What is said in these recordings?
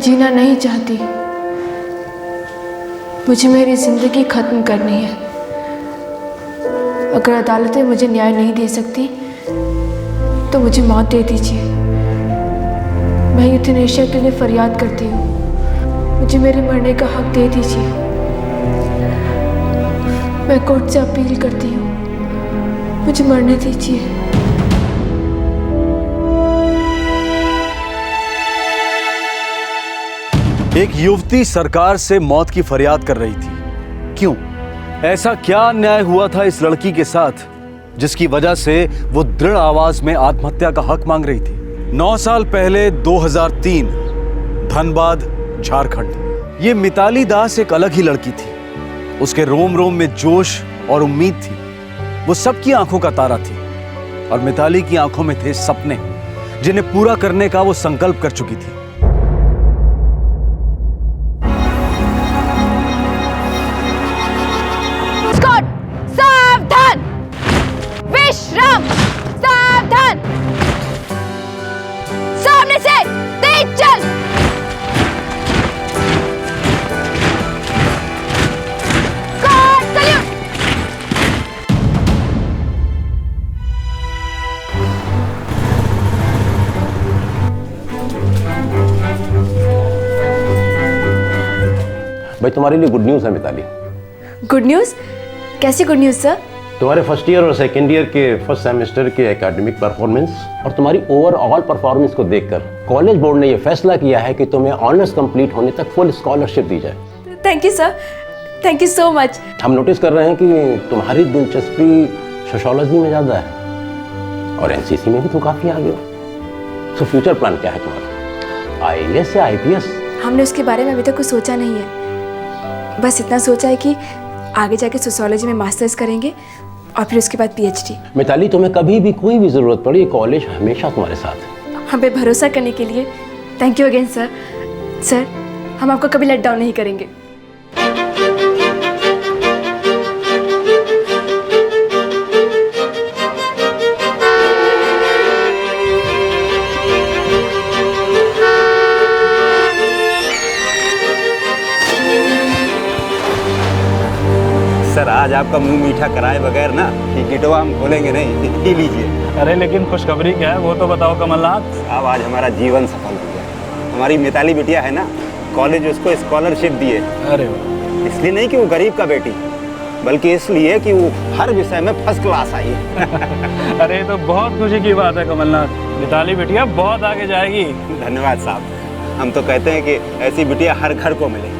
जीना नहीं चाहती, मुझे मेरी जिंदगी खत्म करनी है। अगर अदालतें मुझे न्याय नहीं दे सकती तो मुझे मौत दे दीजिए। मैं यूथनेशिया के लिए फरियाद करती हूँ, मुझे मेरे मरने का हक दे दीजिए। मैं कोर्ट से अपील करती हूँ, मुझे मरने दीजिए। एक युवती सरकार से मौत की फरियाद कर रही थी। क्यों? ऐसा क्या अन्याय हुआ था इस लड़की के साथ जिसकी वजह से वो दृढ़ आवाज में आत्महत्या का हक मांग रही थी? 9 साल पहले 2003 धनबाद, झारखंड। ये मिताली दास एक अलग ही लड़की थी। उसके रोम रोम में जोश और उम्मीद थी। वो सबकी आंखों का तारा थी और मिताली की आंखों में थे सपने जिन्हें पूरा करने का वो संकल्प कर चुकी थी। सावधान! विश्राम! सावधान! सामने से तेज चल! God salute! भाई तुम्हारे लिए गुड न्यूज़ है मिताली। Good news? कैसी गुड न्यूज़ सर? तुम्हारे फर्स्ट ईयर और सेकेंड ईयर के फर्स्ट सेमेस्टर के एकेडमिक परफॉर्मेंस और तुम्हारी ओवरऑल परफॉर्मेंस को देखकर कॉलेज बोर्ड ने यह फैसला किया है कि तुम्हें ऑनर्स कंप्लीट होने तक फुल स्कॉलरशिप दी जाए। Thank you sir, thank you so much. हम नोटिस कर रहे हैं कि तुम्हारी दिलचस्पी सोशियोलॉजी में ज़्यादा है और एनसीसी में भी तुम काफ़ी आगे हो। सो फ्यूचर प्लान क्या है तुम्हारा? आईएएस या आईपीएस? हमने उसके बारे में अभी तक कुछ सोचा नहीं है। बस इतना सोचा है कि आगे जाके सोशियोलॉजी में मास्टर्स करेंगे और फिर उसके बाद पीएचडी। मिताली, तुम्हें कभी भी कोई भी ज़रूरत पड़ी, कॉलेज हमेशा तुम्हारे साथ है। हम पे भरोसा करने के लिए thank you again sir. Sir, हम आपको कभी लेट डाउन नहीं करेंगे। सर, आज आपका मुंह मीठा कराए बगैर ना ये गिटवा हम खोलेंगे नहीं। पी लीजिए। अरे लेकिन खुशखबरी क्या है वो तो बताओ कमलनाथ। अब आज हमारा जीवन सफल हो गया। हमारी मिताली बिटिया है ना, कॉलेज उसको स्कॉलरशिप दिए। अरे वाह। इसलिए नहीं कि वो गरीब का बेटी, बल्कि इसलिए कि वो हर विषय में फर्स्ट क्लास आई है। अरे ये तो बहुत खुशी की बात है कमलनाथ। मिताली बिटिया बहुत आगे जाएगी। धन्यवाद साहब। हम तो कहते हैं कि ऐसी बिटिया हर घर को मिले।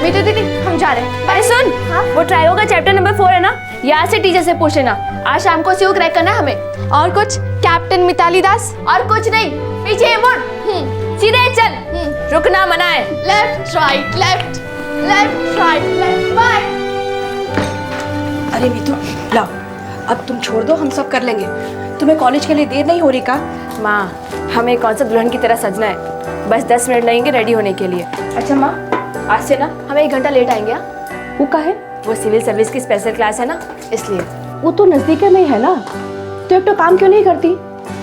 मीठू दीदी, हम जा रहे हैं। अरे सुन, हाँ? वो ट्रायो का चैप्टर नंबर 4 है ना, यहाँ से टीचर से पूछ लेना। आज शाम को सीओ क्रैक करना है हमें। और कुछ कैप्टन मिताली दास? और कुछ नहीं, पीछे मुड़, सीधे चल, रुकना मना है। Left right left left right left by. अरे मीठू, लाओ, अब तुम छोड़ दो, हम सब कर लेंगे। तुम्हें कॉलेज के लिए देर नहीं हो रही का? माँ, हमें कौन सा दुल्हन की तरह सजना है? बस 10 मिनट लगेंगे रेडी होने के लिए। अच्छा माँ, आज से ना हम 1 घंटा लेट आएंगे। वो का है? वो सिविल सर्विस की स्पेशल क्लास है ना, इसलिए। वो तो नजदीक में ही है ना, तो एक तो काम क्यों नहीं करती?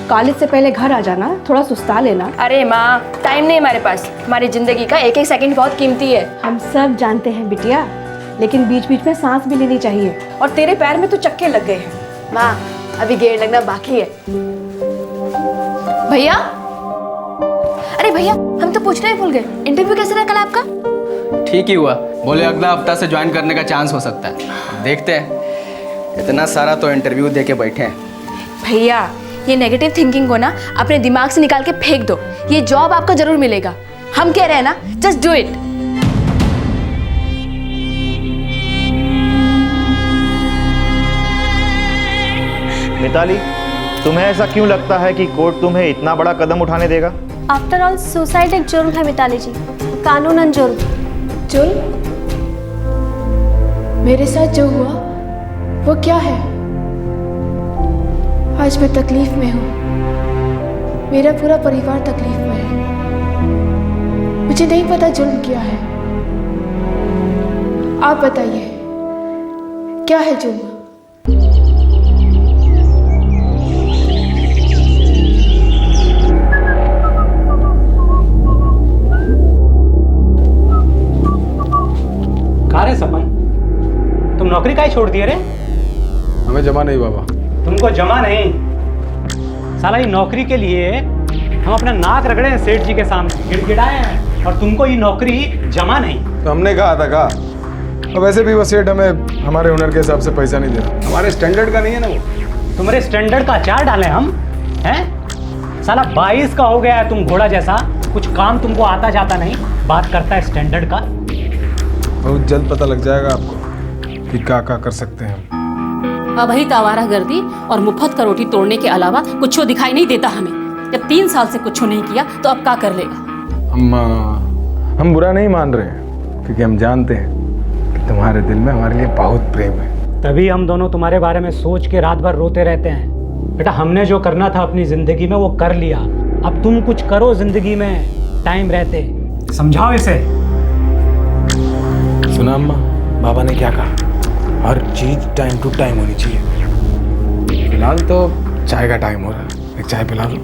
कॉलेज से पहले घर आ जाना, थोड़ा सुस्ता लेना। अरे माँ, टाइम नहीं हमारे पास। हमारी जिंदगी का एक एक सेकंड बहुत कीमती है। हम सब जानते हैं बिटिया, लेकिन बीच बीच में सांस भी लेनी चाहिए। और तेरे पैर में तो चक्के लग गए हैं। माँ, अभी गेट लगना बाकी है। भैया, अरे भैया, हम तो पूछना ही भूल गए, इंटरव्यू कैसा रहा कल आपका? ठीक ही हुआ। बोले अगला हफ्ता से ज्वाइन करने का चांस हो सकता है। देखते हैं। इतना सारा तो इंटरव्यू दे के बैठे हैं। भैया, ये नेगेटिव थिंकिंग को ना अपने दिमाग से निकाल के फेंक दो। ये जॉब आपको जरूर मिलेगा। हम कह रहे हैं ना, जस्ट डू इट। मिताली, तुम्हें ऐसा क्यों लगता है कि कोर्ट तुम्हें इतना बड़ा कदम उठाने देगा? आफ्टर ऑल सुसाइड एक जुर्म है मिताली जी, कानूनन जुर्म। जुर्म? मेरे साथ जो हुआ वो क्या है? आज मैं तकलीफ में हूँ, मेरा पूरा परिवार तकलीफ में है। मुझे नहीं पता जुर्म क्या है। आप बताइए, क्या है जुम्मा? कहाँ रे सपन, तुम नौकरी काहे छोड़ दिए रे? हमें जमा नहीं बाबा। तुमको जमा नहीं? साला ये नौकरी के लिए हम अपना नाक रगड़े हैं सेठ जी के सामने, गिड़गिड़ाए हैं, और तुमको ये नौकरी जमा नहीं। तो हमने कहा था का, और वैसे भी वो सेठ हमें हमारे हुनर के हिसाब से पैसा नहीं दे रहा, हमारे स्टैंडर्ड का नहीं है ना वो। तुम्हारे स्टैंडर्ड का अचार डालें हम हैं? साला 22 का हो गया है तुम घोड़ा जैसा, कुछ काम तुमको आता जाता नहीं, बात करता है स्टैंडर्ड का। बहुत जल्द पता लग जाएगा आपको कि क्या कर सकते हैं हम। अब ही आवारागर्दी और मुफ्त का रोटी तोड़ने के अलावा कुछ दिखाई नहीं देता हमें। जब 3 साल से कुछ नहीं किया तो अब क्या कर लेगा? हम बुरा नहीं मान रहे हैं, क्योंकि हम जानते हैं कि तुम्हारे दिल में हमारे लिए बहुत प्रेम है। तभी हम दोनों तुम्हारे बारे में सोच के रात भर रोते रहते हैं। बेटा, हमने जो करना था अपनी जिंदगी में वो कर लिया, अब तुम कुछ करो जिंदगी में टाइम रहते। समझाओ इसे। सुना अम्मा, बाबा ने क्या कहा? हर चीज टाइम टू टाइम होनी चाहिए। फिलहाल तो चाय का टाइम हो रहा है, एक चाय पिला दो।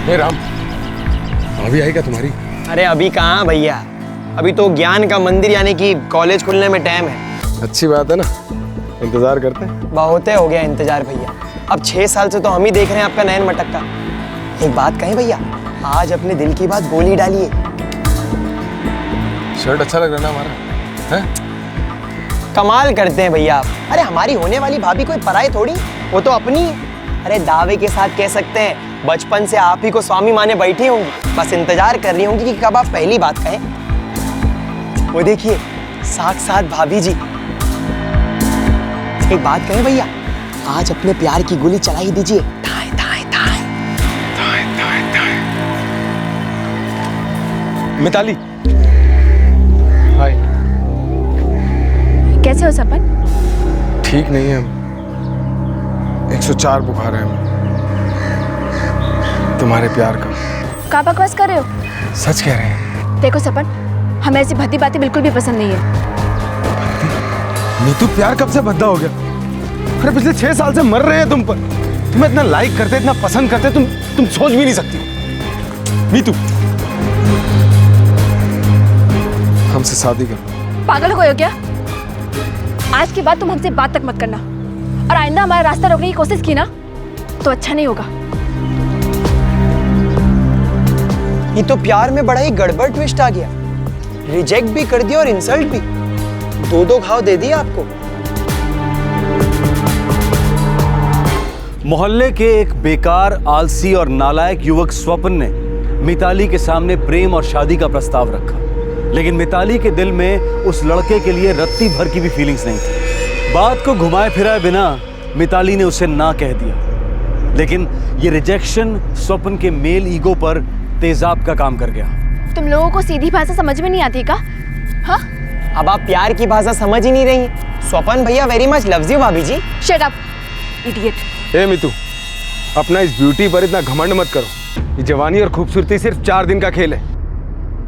हे राम, अभी आई क्या तुम्हारी? अरे अभी कहाँ भैया, अभी तो ज्ञान का मंदिर यानी कि कॉलेज खुलने में टाइम है। अच्छी बात है ना, इंतजार करते हैं। बहुत हो गया इंतजार भैया, अब 6 साल से तो हम ही देख रहे हैं आपका नयन मटकता। एक बात कहें भैया, आज अपने दिल की बात बोली डालिए। शर्ट अच्छा लग रहा है ना हमारा, है? कमाल करते हैं भैया आप। अरे हमारी होने वाली भाभी कोई पराई थोड़ी, वो तो अपनी है। अरे दावे के साथ कह सकते हैं बचपन से आप ही को स्वामी माने बैठी होंगी, बस इंतजार कर रही होंगी कि कब आप पहली बात कहें। वो देखिए साक्षात भाभी जी। एक बात कहें भैया, आज अपने प्यार की गोली चला ही दीजिए। थाए थाए थाए थाए थाए थाए। मिताली, हाय। कैसे हो सपन? ठीक नहीं है, 104 बुखार है हमें, तुम्हारे प्यार का। क्या बकवास कर रहे हो? सच कह रहे हैं। देखो सपन, हमें ऐसी भद्दी बातें बिल्कुल भी पसंद नहीं है। नीतू, प्यार कब से भद्दा हो गया? अरे पिछले 6 साल से मर रहे हैं तुम पर, तुम्हें इतना लाइक करते, इतना पसंद करते, तुम सोच भी नहीं सकती। नीतू, हमसे शादी कर। पागल हो गए हो क्या? आज के बाद तुम हमसे बात तक मत करना, और आइंदा हमारा रास्ता रोकने की कोशिश की ना तो अच्छा नहीं होगा। ये तो प्यार में बड़ा ही गड़बड़ ट्विस्ट आ गया, रिजेक्ट भी कर दिया और इंसल्ट भी, 2 घाव दे दिए आपको। मोहल्ले के एक बेकार, आलसी और नालायक युवक स्वपन ने मिताली के सामने प्रेम और शादी का प्रस्ताव रखा, लेकिन मिताली के दिल में उस लड़के के लिए रत्ती भर की भी फीलिंग्स नहीं थी। बात को घुमाए फिराए बिना मिताली ने उसे ना कह दिया, लेकिन ये रिजेक्शन स्वपन के मेल ईगो पर तेजाब का काम कर गया। तुम लोगों को सीधी भाषा समझ में नहीं आती का? हाँ? अब आप प्यार की भाषा समझ ही नहीं रही। स्वपन भैया वेरी मच लव्स यू भाभी जी। Shut up idiot. ए मितू, अपना इस ब्यूटी पर इतना घमंड मत करो। ये जवानी और खूबसूरती सिर्फ 4 दिन का खेल है।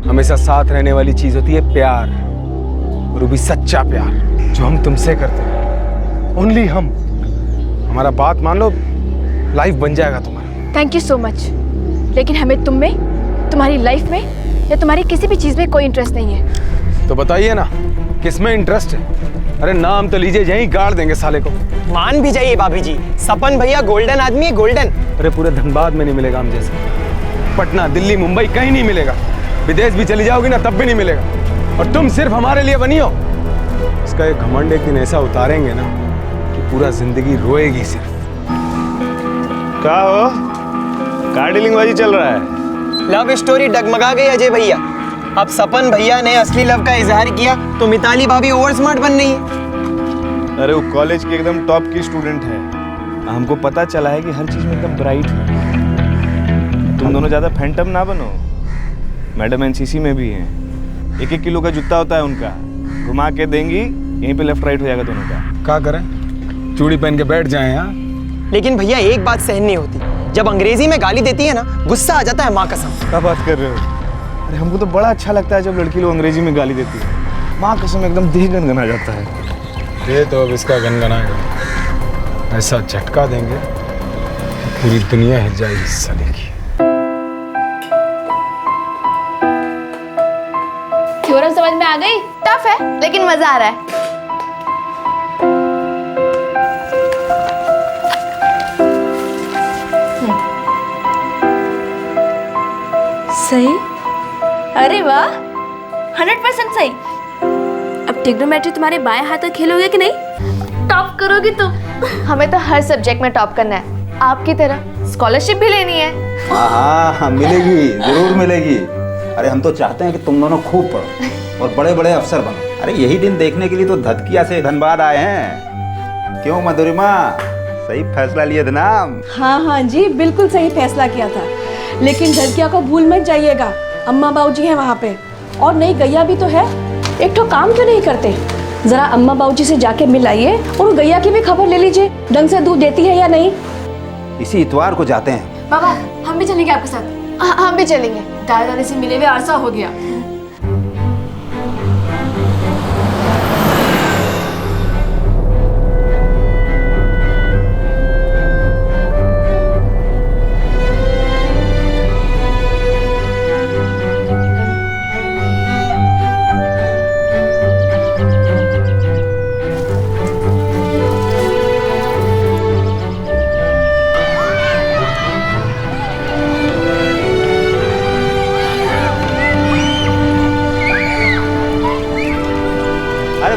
हमेशा साथ रहने वाली चीज होती है प्यार, और वो भी सच्चा प्यार जो हम तुमसे करते हैं। ओनली हम। हमारा बात मान लो, लाइफ बन जाएगा तुम्हारा। थैंक यू सो मच, लेकिन हमें तुम में, तुम्हारी लाइफ में या तुम्हारी किसी भी चीज में कोई इंटरेस्ट नहीं है। तो बताइए ना, किसमें इंटरेस्ट है? अरे नाम तो लीजिए, यहीं गाड़ देंगे साले को। मान भी जाइए भाभी जी, सपन भैया गोल्डन आदमी है, गोल्डन। अरे पूरे धनबाद में नहीं मिलेगा हम जैसे, पटना, दिल्ली, मुंबई कहीं नहीं मिलेगा। विदेश भी चली जाओगी ना तब भी नहीं मिलेगा, और तुम सिर्फ हमारे लिए बनी हो। इसका एक घमंड एक दिन ऐसा उतारेंगे ना कि पूरा जिंदगी रोएगी सिर्फ। क्या हो, कार डीलिंग बाजी चल रहा है? लव स्टोरी डगमगा गई अजय भैया। अब सपन भैया ने असली लव का इजहार किया तो मिताली भाभी ओवर स्मार्ट बन रही है। अरे वो कॉलेज की एकदम टॉप की स्टूडेंट है, हमको पता चला है कि हर चीज में एकदम ब्राइट है। तुम दोनों ज्यादा फैंटम ना बनो। मैडम एनसीसी में भी हैं, 1-1 किलो का जूता होता है उनका, घुमा के देंगी, यहीं पे लेफ्ट राइट हो जाएगा दोनों का। क्या करें, चूड़ी पहन के बैठ जाएं यहाँ। लेकिन भैया एक बात सहन नहीं होती, जब अंग्रेजी में गाली देती है ना, गुस्सा आ जाता है माँ कसम। क्या बात कर रहे हो? अरे हमको तो बड़ा अच्छा लगता है जब लड़की लोग अंग्रेजी में गाली देती है। माँ कसम एकदम दिल गनगना जाता है। ये तो अब इसका गनगनाएगा, ऐसा झटका देंगे पूरी दुनिया हिल जाएगी इस साले की। थ्योरम समझ में आ गई? टफ है लेकिन मजा आ रहा है। सही। अरे वाह, 100% सही। अब ट्रिग्नोमेट्री तुम्हारे बाएं हाथ में खेलोगे कि नहीं? टॉप करोगी तुम। हमें तो हर सब्जेक्ट में टॉप करना है, आपकी तरह स्कॉलरशिप भी लेनी है। हाँ, मिलेगी, जरूर मिलेगी। अरे हम तो चाहते हैं कि तुम दोनों खूब पढ़ो और बड़े बड़े अफसर बनो। अरे यही दिन देखने के लिए तो धतकिया से धनबाद आए हैं। क्यों मधुरिमा, सही फैसला लिए थे ना? हाँ हाँ जी, बिल्कुल सही फैसला किया था। लेकिन धरकिया को भूल मत जाइएगा, अम्मा बाबूजी हैं वहाँ पे, और नई गैया भी तो है। एक तो काम क्यों नहीं करते, जरा अम्मा बाबूजी से जाके मिल आइए और गैया की भी खबर ले लीजिए, ढंग से दूध देती है या नहीं। इसी इतवार को जाते हैं। बाबा हम भी चलेंगे आपके साथ। हम भी चलेंगे, दादा दादी से मिले हुए अरसा हो गया।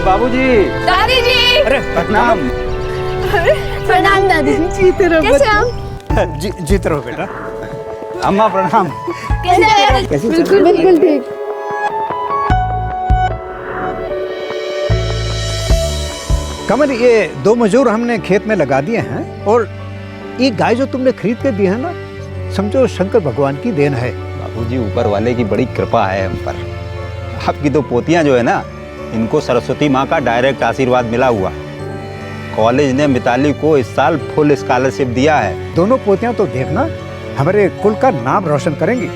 बाबूजी, दादी जी, अरे प्रणाम। प्रणाम दादी जी। जीते रहो कैसे हम? जीत रहो बेटा। अम्मा प्रणाम। कैसे? बिल्कुल बिल्कुल ठीक। कमल, ये 2 मजदूर हमने खेत में लगा दिए हैं, और ये गाय जो तुमने खरीद के दी है ना, समझो शंकर भगवान की देन है। बाबूजी, ऊपर वाले की बड़ी कृपा है हम पर। आपकी 2 पोतियां जो है ना, इनको सरस्वती माँ का डायरेक्ट आशीर्वाद मिला हुआ। कॉलेज ने मिताली को इस साल फुल स्कॉलरशिप दिया है। दोनों पोतियां तो देखना हमारे कुल का नाम रोशन करेंगी।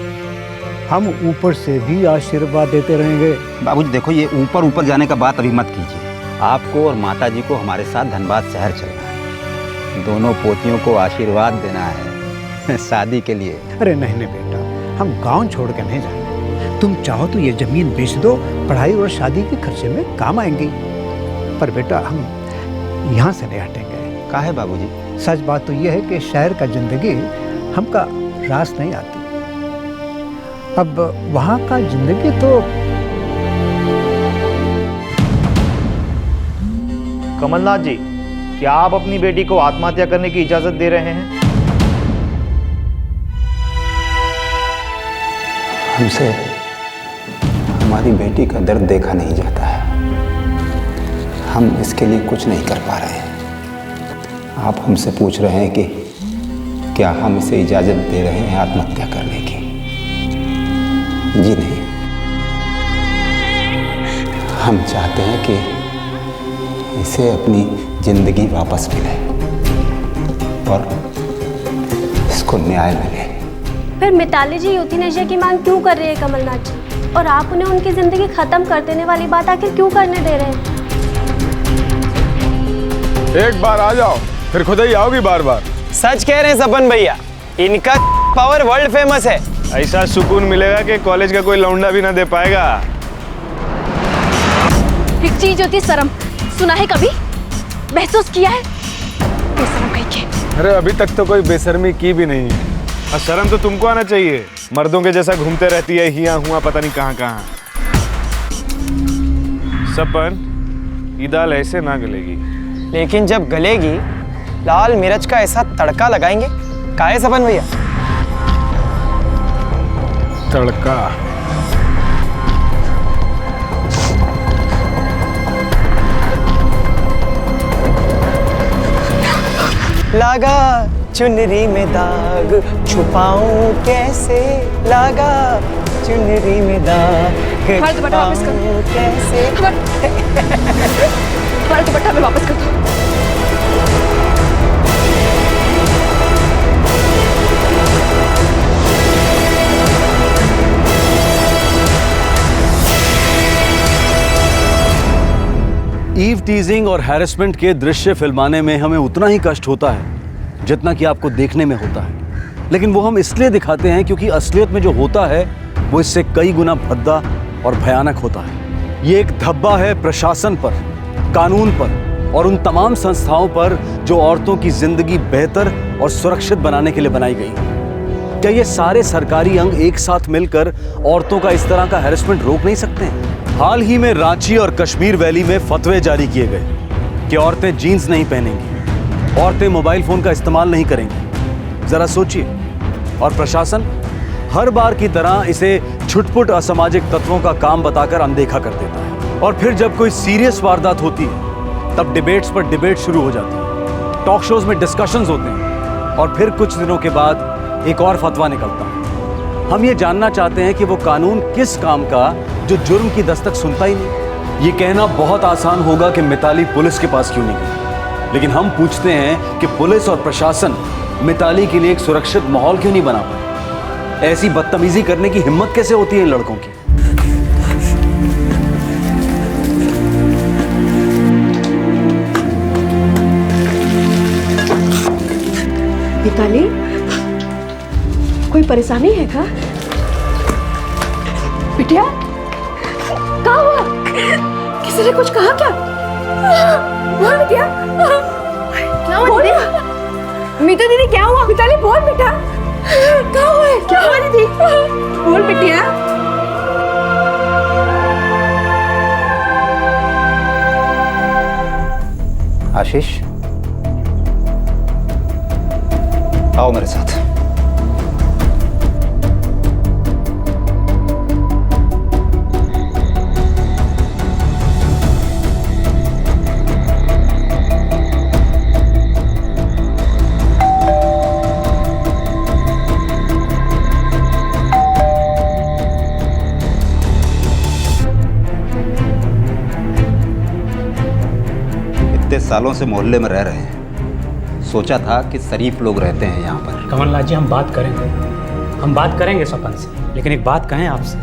हम ऊपर से भी आशीर्वाद देते रहेंगे। बाबूजी देखो, ये ऊपर ऊपर जाने का बात अभी मत कीजिए। आपको और माताजी को हमारे साथ धनबाद शहर चलना है। दोनों पोतियों को आशीर्वाद देना है शादी के लिए। अरे नहीं नहीं बेटा, हम गांव छोड़ के नहीं जाएंगे। तुम चाहो तो ये जमीन बेच दो, पढ़ाई और शादी के खर्चे में काम आएंगी। पर बेटा हम यहाँ से नहीं हटेंगे। काहे बाबूजी? सच बात तो यह है कि शहर का जिंदगी हमका रास नहीं आती। अब वहाँ का जिंदगी तो। कमलनाथ जी, क्या आप अपनी बेटी को आत्महत्या करने की इजाजत दे रहे हैं? हमसे हमारी बेटी का दर्द देखा नहीं जाता है। हम इसके लिए कुछ नहीं कर पा रहे हैं। आप हमसे पूछ रहे हैं कि क्या हम इसे इजाजत दे रहे हैं आत्महत्या करने की? जी नहीं। हम चाहते हैं कि इसे अपनी जिंदगी वापस मिले और इसको न्याय मिले। फिर मिताली जी यूथेनेशिया की मांग क्यों कर रही है कमलनाथ जी? और आप उन्हें उनकी जिंदगी खत्म कर देने वाली बात आखिर क्यों करने दे रहे हैं? एक बार आ जाओ, फिर खुद ही आओगी बार बार। सच कह रहे हैं सपन भैया, इनका पावर वर्ल्ड फेमस है। ऐसा सुकून मिलेगा कि कॉलेज का कोई लौंडा भी ना दे पाएगा। एक चीज होती है शर्म, सुना है कभी? महसूस किया है? बेशर्म कहीं के। अरे अभी तक तो कोई बेशर्मी की भी नहीं है। और शर्म तो तुमको आना चाहिए, मर्दों के जैसा घूमते रहती है हिया हुआ पता नहीं कहाँ कहाँ। सपन, ये दाल ऐसे ना गलेगी। लेकिन जब गलेगी लाल मिर्च का ऐसा तड़का लगाएंगे। काहे सपन भैया? तड़का? लगा चुनरी में दाग, छुपाऊं कैसे? लगा चुनरी में दाग, दुपट्टा वापस कर। छुपाऊं कैसे? तुम्हारा दुपट्टा में वापस कर दो। ईव टीजिंग और हैरेसमेंट के दृश्य फिल्माने में हमें उतना ही कष्ट होता है जितना कि आपको देखने में होता है, लेकिन वो हम इसलिए दिखाते हैं क्योंकि असलियत में जो होता है वो इससे कई गुना भद्दा और भयानक होता है। ये एक धब्बा है प्रशासन पर, कानून पर और उन तमाम संस्थाओं पर जो औरतों की जिंदगी बेहतर और सुरक्षित बनाने के लिए बनाई गई। क्या ये सारे सरकारी अंग एक साथ मिलकर औरतों का इस तरह का हैरेसमेंट रोक नहीं सकते हैं? हाल ही में रांची और कश्मीर वैली में फतवे जारी किए गए कि औरतें जीन्स नहीं पहनेंगी, औरतें मोबाइल फोन का इस्तेमाल नहीं करेंगी। जरा सोचिए, और प्रशासन हर बार की तरह इसे छुटपुट असामाजिक तत्वों का काम बताकर अनदेखा कर देता है। और फिर जब कोई सीरियस वारदात होती है तब डिबेट्स पर डिबेट शुरू हो जाती है, टॉक शोज में डिस्कशंस होते हैं और फिर कुछ दिनों के बाद एक और फतवा निकलता है। हम ये जानना चाहते हैं कि वो कानून किस काम का जो जुर्म की दस्तक सुनता ही नहीं। ये कहना बहुत आसान होगा कि मिताली पुलिस के पास क्यों नहीं गई, लेकिन हम पूछते हैं कि पुलिस और प्रशासन मिताली के लिए एक सुरक्षित माहौल क्यों नहीं बना पाए? ऐसी बदतमीजी करने की हिम्मत कैसे होती है इन लड़कों की? मिताली, कोई परेशानी है क्या? बिटिया, क्या हुआ? किसी ने कुछ कहा क्या? बोल बिटिया, क्या हुआ दीदी? मीतू दीदी क्या हुआ? मिताली बोल बेटा, क्या हुआ है? क्या हुआ दीदी? बोल बिटिया। आशीष, आओ मेरे साथ। इतने सालों से मोहल्ले में रह रहे हैं, सोचा था कि शरीफ लोग रहते हैं यहाँ पर। कमलनाथ जी, हम बात करेंगे सपन से, लेकिन एक बात कहें आपसे,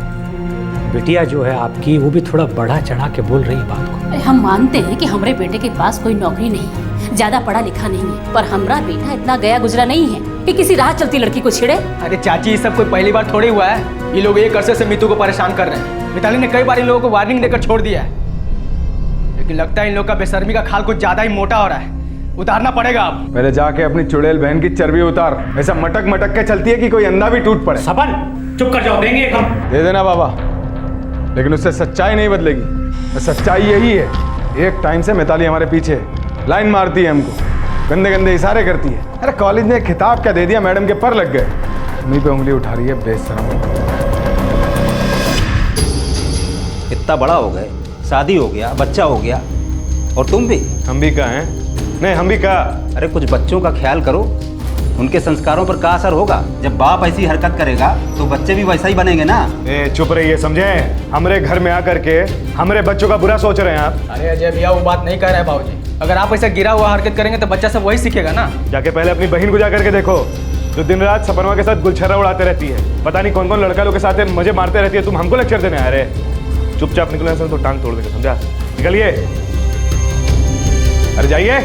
बिटिया जो है आपकी वो भी थोड़ा बढ़ा चढ़ा के बोल रही है बात को। हम मानते हैं कि हमारे बेटे के पास कोई नौकरी नहीं है, ज्यादा पढ़ा लिखा नहीं है, पर हमारा बेटा इतना गया गुजरा नहीं है कि किसी राह चलती लड़की को छेड़े। अरे चाची, ये सब कोई पहली बार थोड़ी हुआ है। ये लोग एक अरसे से मीतू को परेशान कर रहे हैं। मिताली ने कई बार इन लोगों को वार्निंग देकर छोड़ दिया है, लेकिन लगता है इन लोग का बेशर्मी का खाल कुछ ज्यादा ही मोटा हो रहा है। उतारना पड़ेगा अब। पहले जाके अपनी चुड़ैल बहन की चर्बी उतार। ऐसा मटक मटक के चलती है कि कोई अंधा भी टूट पड़े। सपन, चुप कर जाओ, देंगे हम। दे देना बाबा, लेकिन उससे सच्चाई नहीं बदलेगी। सच्चाई यही है, एक टाइम से मिताली हमारे पीछे लाइन मारती है, हमको गंदे गंदे इशारे करती है। अरे कॉलेज ने खिताब क्या दे दिया, मैडम के पर लग गए। उन्हीं पे उंगली उठा रही है बेशरम। इतना बड़ा हो गए, शादी हो गया, बच्चा हो गया, और तुम भी? हम भी कहाँ हैं? नहीं, हम भी कहा। अरे कुछ बच्चों का ख्याल करो, उनके संस्कारों पर क्या असर होगा? जब बाप ऐसी हरकत करेगा तो बच्चे भी वैसा ही बनेंगे ना। चुप रहिए, समझे? हमारे घर में आकर के हमारे बच्चों का बुरा सोच रहे हैं आप। अरे अजय भैया, वो बात नहीं कह रहे हैं बाबूजी। अगर आप ऐसा गिरा हुआ हरकत करेंगे तो बच्चा सब वही सीखेगा ना। जाके पहले अपनी बहन को जा करके देखो, जो दिन रात सपनवा के साथ गुलछर्रा उड़ाते रहती है। पता नहीं कौन कौन लड़का लोग के साथ मजे मारते रहती है। तुम हमको लेक्चर देने आ रहे? चुपचाप निकलने से तो टांग तोड़ देगा, समझा? निकलिए। अरे जाइए।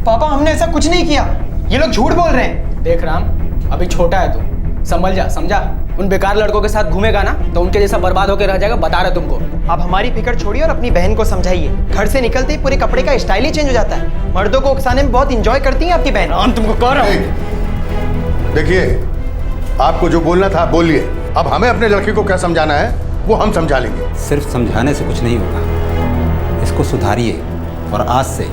पापा, हमने ऐसा कुछ नहीं किया, ये लोग झूठ बोल रहे हैं। देख राम, अभी छोटा है तू, संभल जा, समझा? उन बेकार लड़कों के साथ घूमेगा ना तो उनके जैसा बर्बाद होकर रह जाएगा, बता रहे तुमको। आप हमारी फिक्र छोड़िए और अपनी बहन को समझाइए। घर से निकलते ही पूरे कपड़े का स्टाइल ही चेंज हो जाता है। मर्दों को उकसाने में बहुत इंजॉय करती है आपकी बहन। राम, तुमको कह रहा हूँ। देखिए, आपको जो बोलना था बोलिए। अब हमें अपने लड़के को क्या समझाना है वो हम समझा लेंगे। सिर्फ समझाने से कुछ नहीं होगा, इसको सुधारिए और आज से,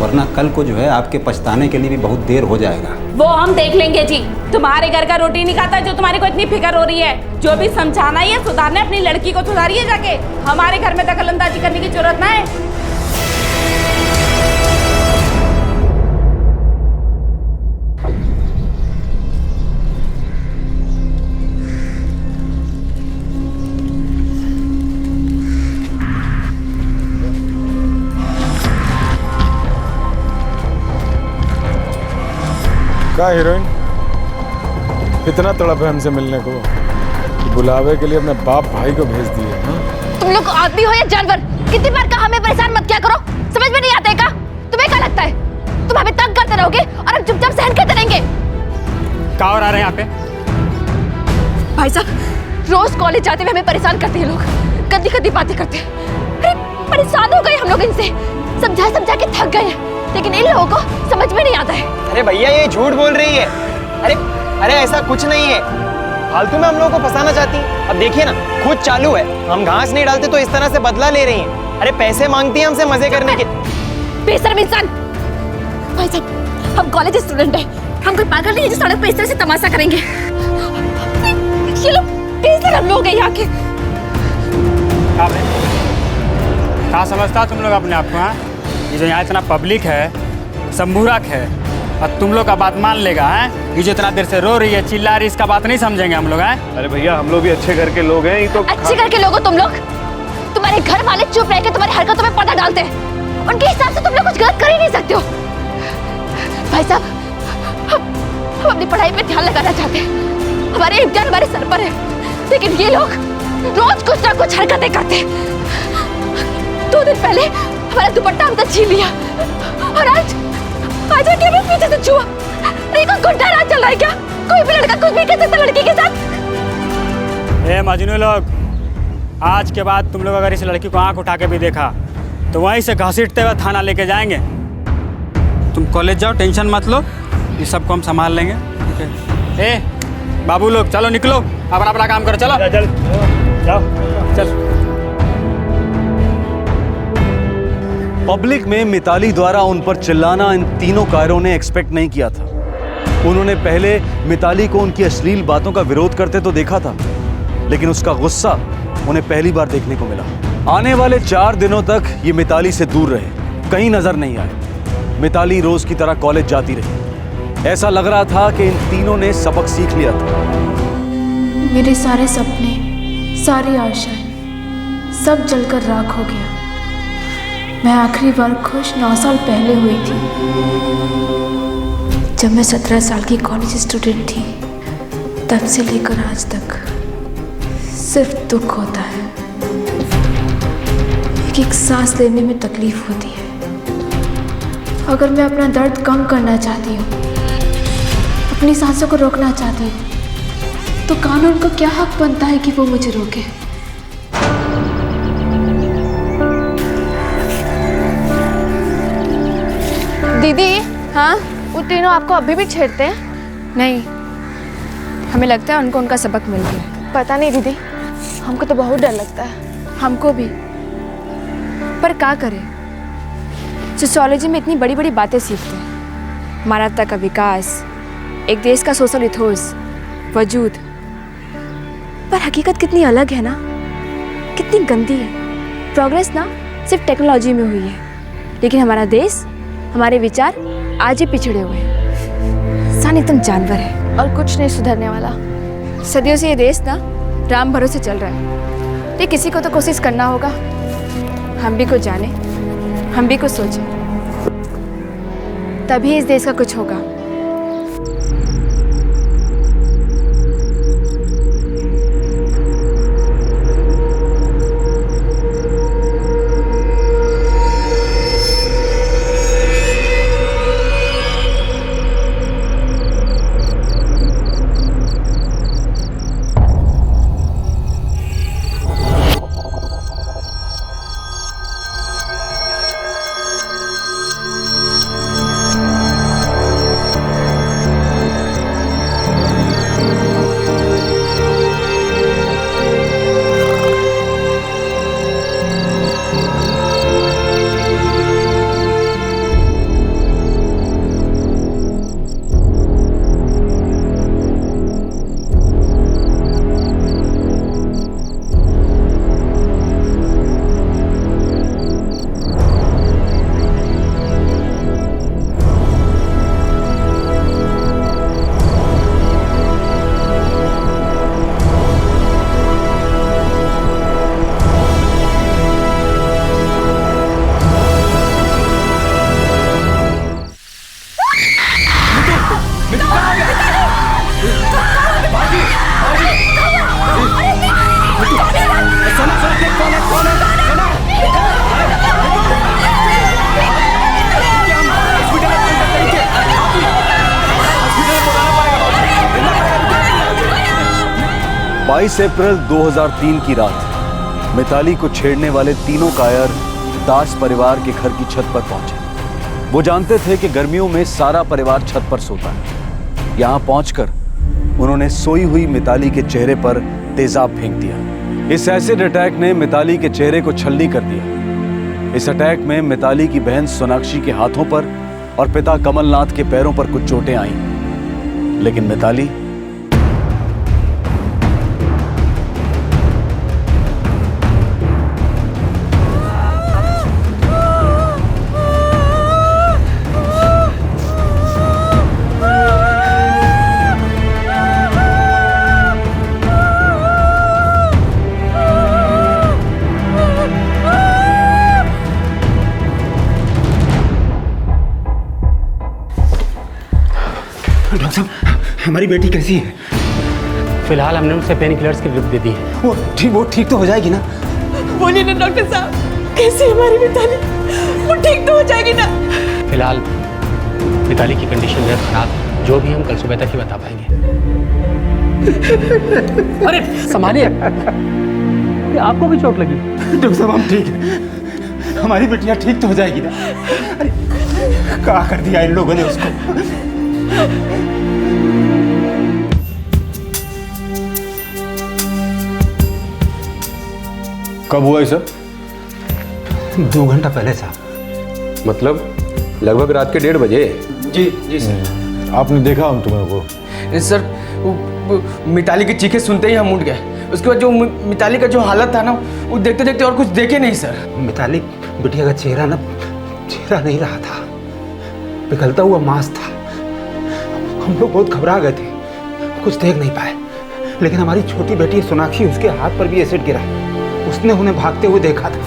वरना कल को जो है आपके पछताने के लिए भी बहुत देर हो जाएगा। वो हम देख लेंगे जी। तुम्हारे घर का रोटी नहीं खाता जो तुम्हारे को इतनी फिक्र हो रही है। जो भी समझाना ही है, सुधारना, अपनी लड़की को सुधारिए जाके। हमारे घर में दखलंदाजी करने की जरूरत ना है। क्या हीरोइन, इतना तड़प है हमसे मिलने को? बुलावे के लिए अपने बाप भाई को भेज दिए। हाँ? तुम लोग आदमी हो या जानवर? कितनी बार कहा हमें परेशान मत किया करो, समझ में नहीं आता है क्या? तुम्हें क्या लगता है तुम हमें तंग करते रहोगे और हम चुपचाप सहन करते रहेंगे? कहाँ और आ रहे हैं यहाँ पे? भाई साहब, रोज कॉलेज जाते हुए हमें परेशान करते हैं लोग, गंदी गंदी बातें करते हैं। अरे परेशान हो गए हम लोग इनसे, समझा समझा के थक गए हैं, लेकिन इन लोगों को समझ में नहीं आता है। अरे भैया ये झूठ बोल रही है। अरे ऐसा कुछ नहीं है, फालतू में हम लोगों को फंसाना चाहती है। अब देखिए ना, खुद चालू है, हम घास नहीं डालते तो इस तरह से बदला ले रही हैं। अरे पैसे मांगती हैं हमसे मजे करने के। बेशर्म इंसान। भाई साहब, हम कॉलेज स्टूडेंट हैं, हम कोई पागल नहीं है जो सड़क पे इस तरह से तमाशा करेंगे। ये लोग बेशर्म लोग हैं यहाँ के। क्या समझता तुम लोग अपने आप को? हाँ, ये जो यहाँ इतना पब्लिक है, सब मूर्ख है, और तुम लोग का बात मान लेगा? है ये जो इतना देर से रो रही है, चिल्ला रही, इसका बात नहीं समझेंगे हम लोग? हैं? अरे भैया, हम लोग भी अच्छे घर के लोग हैं। ये तो अच्छे घर के लोग हो तुम लोग? तुम्हारे घर वाले चुप रह के तुम्हारी हरकतों में पर्दा डालते हैं, उनके हिसाब से तुम लोग कुछ गलत कर ही नहीं सकते हो। भाई साहब, हम अपनी पढ़ाई पे ध्यान लगाना चाहते हैं, हमारे इम्तिहान हमारे सर पर है, लेकिन ये लोग रोज कुछ ना कुछ हरकतें करते हैं। 2 दिन पहले हमारा दुपट्टा हमसे छीन लिया, और आज आके हमें पीछे से छुआ। नहीं, कोई गुंडा राज चल रहा है क्या? कोई भी लड़का कुछ भी कर सकता लड़की के साथ। ए मजनू लोग, आज के बाद तुम लोग अगर इस लड़की को आंख उठा के भी देखा तो वहीं से घसीटते हुए थाना लेके जाएंगे। तुम कॉलेज जाओ, टेंशन मत लो, ये सबको हम संभाल लेंगे। ठीक है? ए बाबू लोग, चलो निकलो, अपना अपना काम करो, चलो चल जाओ चल। पब्लिक में मिताली द्वारा उन पर चिल्लाना इन तीनों कायरों ने एक्सपेक्ट नहीं किया था। उन्होंने पहले मिताली को उनकी अश्लील बातों का विरोध करते तो देखा था, लेकिन उसका गुस्सा उन्हें पहली बार देखने को मिला। आने वाले 4 दिनों तक ये मिताली से दूर रहे, कहीं नजर नहीं आए। मिताली रोज की तरह कॉलेज जाती रही। ऐसा लग रहा था कि इन तीनों ने सबक सीख लिया था। मेरे सारे सपने, सारी आशाएं सब जलकर राख हो गया। मैं आखिरी बार खुश 9 साल पहले हुई थी, जब मैं 17 साल की कॉलेज स्टूडेंट थी। तब से लेकर आज तक सिर्फ दुख होता है। एक सांस लेने में तकलीफ होती है। अगर मैं अपना दर्द कम करना चाहती हूँ, अपनी सांसों को रोकना चाहती हूँ, तो कानून को क्या हक बनता है कि वो मुझे रोके? दीदी, हाँ, वो तीनों आपको अभी भी छेड़ते हैं? नहीं, हमें लगता है उनको उनका सबक मिल गया। पता नहीं दीदी, हमको तो बहुत डर लगता है। हमको भी, पर क्या करें, सोशियोलॉजी में इतनी बड़ी बड़ी बातें सीखते हैं, मानवता का विकास, एक देश का सोशल इथोस, वजूद, पर हकीकत कितनी अलग है ना, कितनी गंदी है। प्रोग्रेस ना सिर्फ टेक्नोलॉजी में हुई है, लेकिन हमारा देश, हमारे विचार आज ही पिछड़े हुए हैं। इंसान एकदम जानवर है और कुछ नहीं सुधरने वाला। सदियों से ये देश ना राम भरोसे चल रहा है, तो किसी को तो कोशिश करना होगा। हम भी कुछ जाने, हम भी कुछ सोचें, तभी इस देश का कुछ होगा। 22 अप्रैल 2003 की रात मिताली को छेड़ने वाले तीनों कायर दास परिवार के घर की छत पर पहुंचे। वो जानते थे कि गर्मियों में सारा परिवार छत पर सोता है। यहां पहुंचकर उन्होंने सोई हुई मिताली के चेहरे पर तेजाब फेंक दिया। इस एसिड अटैक ने मिताली के चेहरे को छल्ली कर दिया। इस अटैक में मिताली की बहन सोनाक्षी के हाथों पर और पिता कमलनाथ के पैरों पर कुछ चोटें आईं, लेकिन मिताली डॉक्टर साहब, हमारी बेटी कैसी है? फिलहाल हमने उसे पेन किलर्स की ड्रिप दे दी है। वो ठीक तो हो जाएगी ना? बोलिए ना डॉक्टर साहब, कैसी है हमारी मिताली? वो ठीक तो हो जाएगी ना? फिलहाल मिताली की कंडीशन बहुत खराब है। जो भी हम कल सुबह तक ही बता पाएंगे। अरे संभालिए, आपको भी चोट लगी? डॉक्टर साहब हम ठीक है, हमारी बेटियां ठीक तो हो जाएगी ना? अरे क्या कर दिया इन लोगों ने उसको? कब हुआ ये सब? 2 घंटा पहले साहब। मतलब लगभग रात के 1:30 बजे? जी सर। आपने देखा हम तुम्हें को? सर वो मिताली की चीखें सुनते ही हम उठ गए। उसके बाद जो मिताली का जो हालत था ना, वो देखते देखते और कुछ देखे नहीं सर। मिताली बिटिया का चेहरा नहीं रहा था, पिघलता हुआ मांस था। हम लोग बहुत घबरा गए थे, कुछ देख नहीं पाए। लेकिन हमारी छोटी बेटी सोनाक्षी, उसके हाथ पर भी एसिड गिरा। उसने उन्हें भागते हुए देखा था।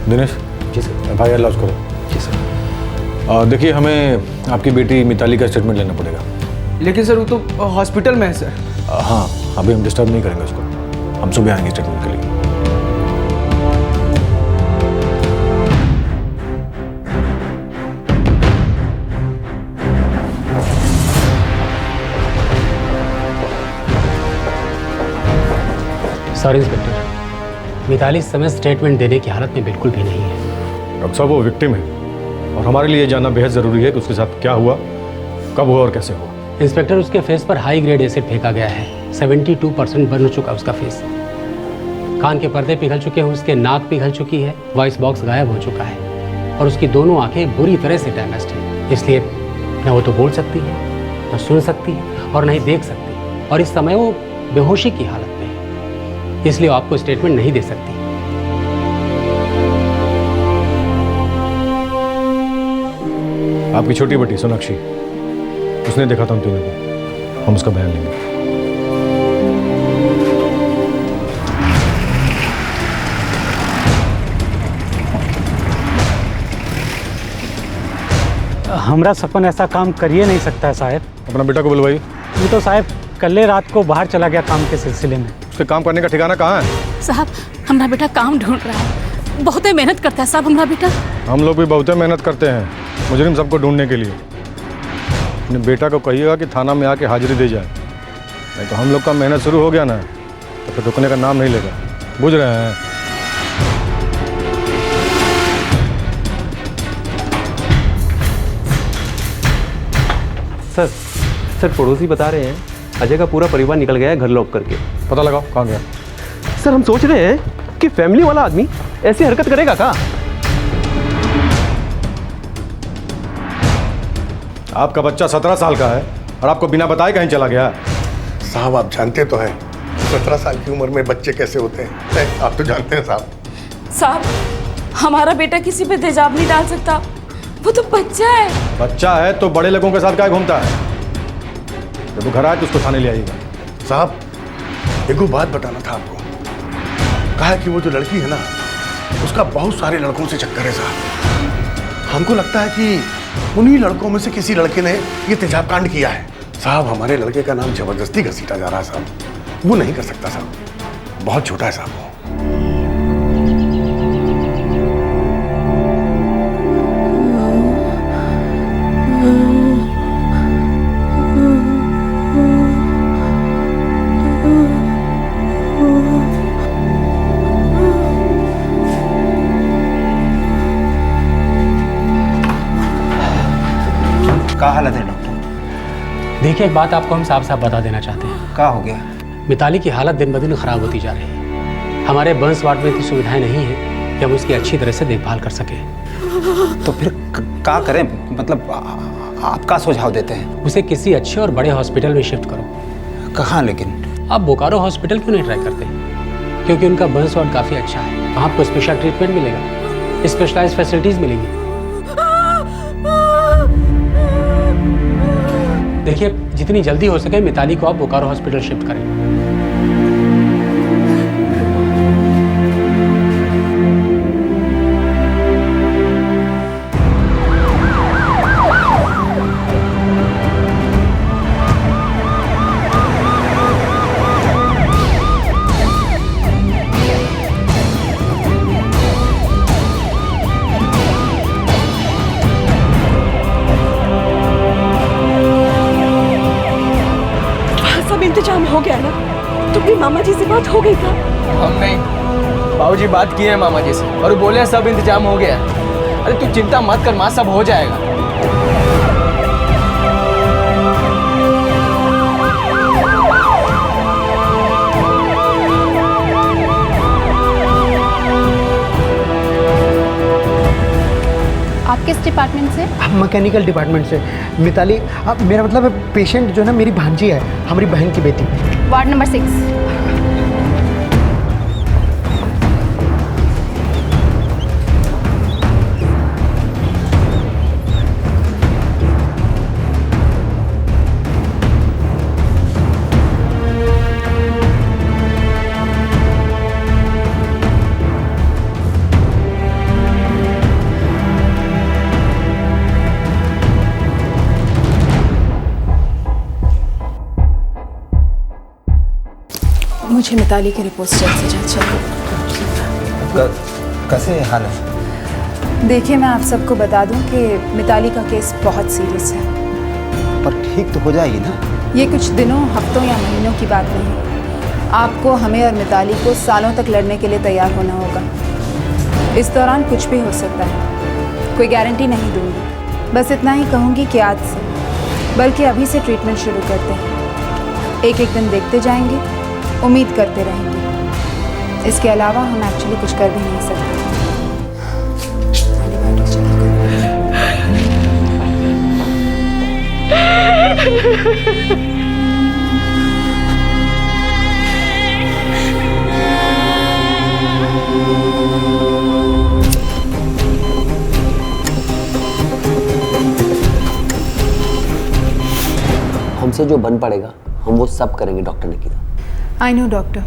Dinesh ji sir. FIR launch करो। जी सर। देखिए, हमें आपकी बेटी मिताली का स्टेटमेंट लेना पड़ेगा। लेकिन सर वो तो हॉस्पिटल में है सर। हाँ, अभी हम डिस्टर्ब नहीं करेंगे उसको। हम सुबह आएंगे स्टेटमेंट के लिए। सॉरी इंस्पेक्टर, मिताली इस समय स्टेटमेंट देने की हालत में बिल्कुल भी नहीं है। डॉक्टर साहब, वो विक्टिम है और हमारे लिए जानना बेहद ज़रूरी है कि उसके साथ क्या हुआ, कब हुआ और कैसे हुआ। इंस्पेक्टर, उसके फेस पर हाई ग्रेड एसिड फेंका गया है। 72% बर्न हो चुका उसका फेस। कान के पर्दे पिघल चुके हैं, उसके नाक पिघल चुकी है, वॉइस बॉक्स गायब हो चुका है और उसकी दोनों आंखें बुरी तरह से डैमेज्ड हैं। इसलिए न वो तो बोल सकती है, न सुन सकती है और न ही देख सकती। और इस समय वो बेहोशी की हालत में है, इसलिए वो आपको स्टेटमेंट नहीं दे सकती। आपकी छोटी बेटी सोनाक्षी, उसने देखा था उन तीनों को। हम उसका बयान लेंगे। हमरा सपन ऐसा काम करिए नहीं सकता है साहब। अपना बेटा को बुलवाइए। वो तो साहब कल रात को बाहर चला गया काम के सिलसिले में। उसके काम करने का ठिकाना कहाँ है? साहब हमारा बेटा काम ढूंढ रहा है, बहुत मेहनत करता है साहब हमारा बेटा। हम लोग भी बहुत मेहनत करते हैं मुजरिम सबको ढूंढने के लिए। अपने बेटा को कहिएगा कि थाना में आके हाजिरी दे जाए, नहीं तो हम लोग का मेहनत शुरू हो गया ना तो फिर रुकने का नाम नहीं लेगा। बुझ रहे हैं? सर पड़ोसी बता रहे हैं अजय का पूरा परिवार निकल गया है घर लॉक करके। पता लगाओ कहाँ गया। सर हम सोच रहे हैं कि फैमिली वाला आदमी ऐसी हरकत करेगा क्या? आपका बच्चा 17 साल का है और आपको बिना बताए कहीं चला गया। साहब आप जानते तो हैं 17 साल की उम्र में बच्चे कैसे होते हैं, आप तो जानते हैं साहब। साहब हमारा बेटा किसी पे तेजाब नहीं डाल सकता, वो तो बच्चा है। बच्चा है तो बड़े लोगों के साथ क्या घूमता है? जब वो घर आए तो उसको थाने ले आइएगा। साहब एक बात बताना था आपको। कहा कि वो जो लड़की है ना, उसका बहुत सारे लड़कों से चक्कर है साहब। हमको लगता है कि उन्हीं लड़कों में से किसी लड़के ने ये तेजाब कांड किया है। साहब हमारे लड़के का नाम जबरदस्ती घसीटा जा रहा है साहब। वो नहीं कर सकता साहब, बहुत छोटा है साहब वो। क्या हालत है डॉक्टर? देखिए, एक बात आपको हम साफ साफ बता देना चाहते हैं। क्या हो गया? मिताली की हालत दिन ब दिन खराब होती जा रही है। हमारे बर्न्स वार्ड में इतनी सुविधाएं नहीं है कि हम उसकी अच्छी तरह से देखभाल कर सकें। तो फिर क्या करें? मतलब आप क्या सुझाव देते हैं? उसे किसी अच्छे और बड़े हॉस्पिटल में शिफ्ट करो। कहाँ लेकिन? आप बोकारो हॉस्पिटल क्यों नहीं ट्राई करते? क्योंकि उनका बर्न्स वार्ड काफ़ी अच्छा है। वहाँ आपको स्पेशल ट्रीटमेंट मिलेगा, स्पेशलाइज्ड फैसिलिटीज़ मिलेंगी। देखिए, जितनी जल्दी हो सके मिताली को आप बोकारो हॉस्पिटल शिफ्ट करें। इंतजाम हो गया ना? तुम्हारी मामा जी से बात हो गई क्या? हम नहीं, बाबूजी बात किए हैं मामा जी से और वो बोले हैं सब इंतजाम हो गया है। अरे तू चिंता मत कर माँ, सब हो जाएगा। आप किस डिपार्टमेंट से? मैकेनिकल डिपार्टमेंट से। मिताली, मेरा मतलब पेशेंट जो है ना मेरी भांजी है, हमारी बहन की बेटी। Ward number 6। मुझे मिताली की रिपोर्ट जल्द से जल्द चाहिए। कैसे हालत? देखिए, मैं आप सबको बता दूं कि मिताली का केस बहुत सीरियस है। पर ठीक तो हो जाएगी ना? ये कुछ दिनों, हफ्तों या महीनों की बात नहीं। आपको, हमें और मिताली को सालों तक लड़ने के लिए तैयार होना होगा। इस दौरान कुछ भी हो सकता है, कोई गारंटी नहीं दूंगी। बस इतना ही कहूँगी कि आज से, बल्कि अभी से ट्रीटमेंट शुरू करते हैं। एक एक दिन देखते जाएंगे, उम्मीद करते रहेंगे। इसके अलावा हम एक्चुअली कुछ कर भी नहीं सकते। हमसे जो बन पड़ेगा हम वो सब करेंगे, डॉक्टर ने कहा। आई नो डॉक्टर,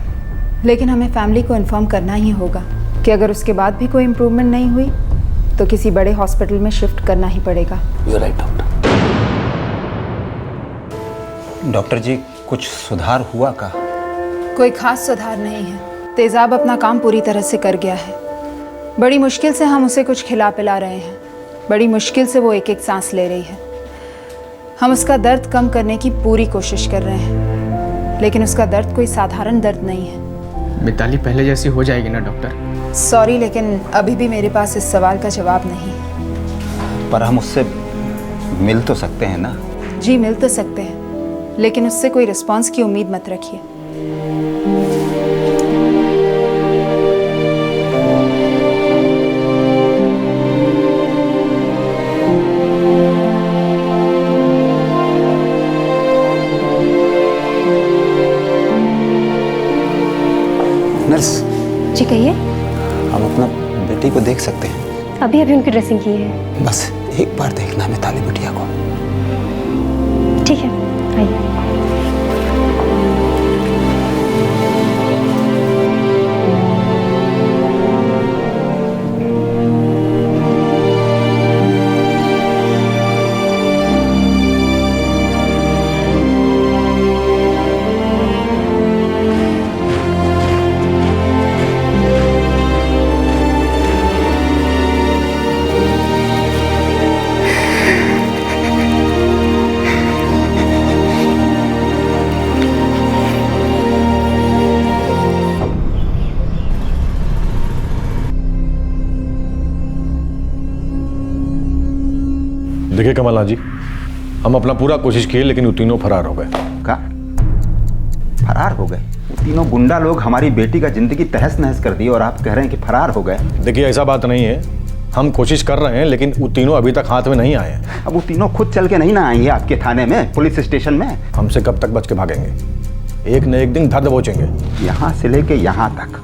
लेकिन हमें फैमिली को इन्फॉर्म करना ही होगा कि अगर उसके बाद भी कोई इम्प्रूवमेंट नहीं हुई तो किसी बड़े हॉस्पिटल में शिफ्ट करना ही पड़ेगा। You're right, doctor. डॉक्टर जी, कुछ सुधार हुआ का? कोई खास सुधार नहीं है। तेजाब अपना काम पूरी तरह से कर गया है। बड़ी मुश्किल से हम उसे कुछ खिला पिला रहे हैं। बड़ी मुश्किल से वो एक एक सांस ले रही है। हम उसका दर्द कम करने की पूरी कोशिश कर रहे हैं, लेकिन उसका दर्द कोई साधारण दर्द नहीं है। मिताली पहले जैसी हो जाएगी ना डॉक्टर? सॉरी, लेकिन अभी भी मेरे पास इस सवाल का जवाब नहीं। पर हम उससे मिल तो सकते हैं ना? जी, मिल तो सकते हैं, लेकिन उससे कोई रिस्पांस की उम्मीद मत रखिए। नर्स जी कहिए। हम अपना बेटी को देख सकते हैं? अभी अभी उनकी ड्रेसिंग की है। बस एक बार देखना है मिताली बिटिया को। ठीक है, आइए। देखिए कमलनाथ जी, हम अपना पूरा कोशिश किए लेकिन वो तीनों फरार हो गए। का फरार हो गए? वो तीनों गुंडा लोग हमारी बेटी का जिंदगी तहस नहस कर दी और आप कह रहे हैं कि फरार हो गए? देखिए ऐसा बात नहीं है, हम कोशिश कर रहे हैं लेकिन वो तीनों अभी तक हाथ में नहीं आए हैं। अब वो तीनों खुद चल के नहीं ना आई है आपके थाने में, पुलिस स्टेशन में? हमसे कब तक बच के भागेंगे? एक न एक दिन धर दबोचेंगे। यहाँ से लेके यहाँ तक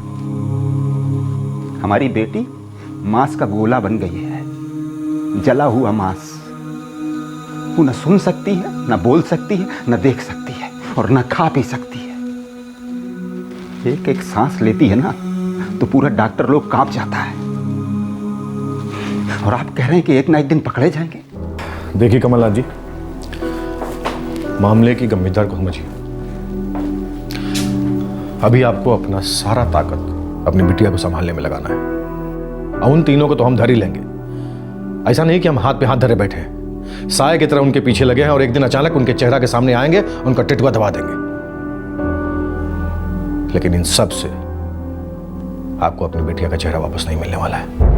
हमारी बेटी मांस का गोला बन गई है, जला हुआ मांस। वो न सुन सकती है, न बोल सकती है, न देख सकती है और न खा पी सकती है। एक एक सांस लेती है ना तो पूरा डॉक्टर लोग कांप जाता है। और आप कह रहे हैं कि एक ना एक दिन पकड़े जाएंगे? देखिए कमलनाथ जी, मामले की गंभीरता को समझिए। अभी आपको अपना सारा ताकत अपनी बिटिया को संभालने में लगाना है। और उन तीनों को तो हम धर ही लेंगे। ऐसा नहीं कि हम हाथ पे हाथ धरे बैठे हैं, साए की तरह उनके पीछे लगे हैं और एक दिन अचानक उनके चेहरा के सामने आएंगे, उनका टिटवा दबा देंगे। लेकिन इन सब से आपको अपनी बिटिया का चेहरा वापस नहीं मिलने वाला है।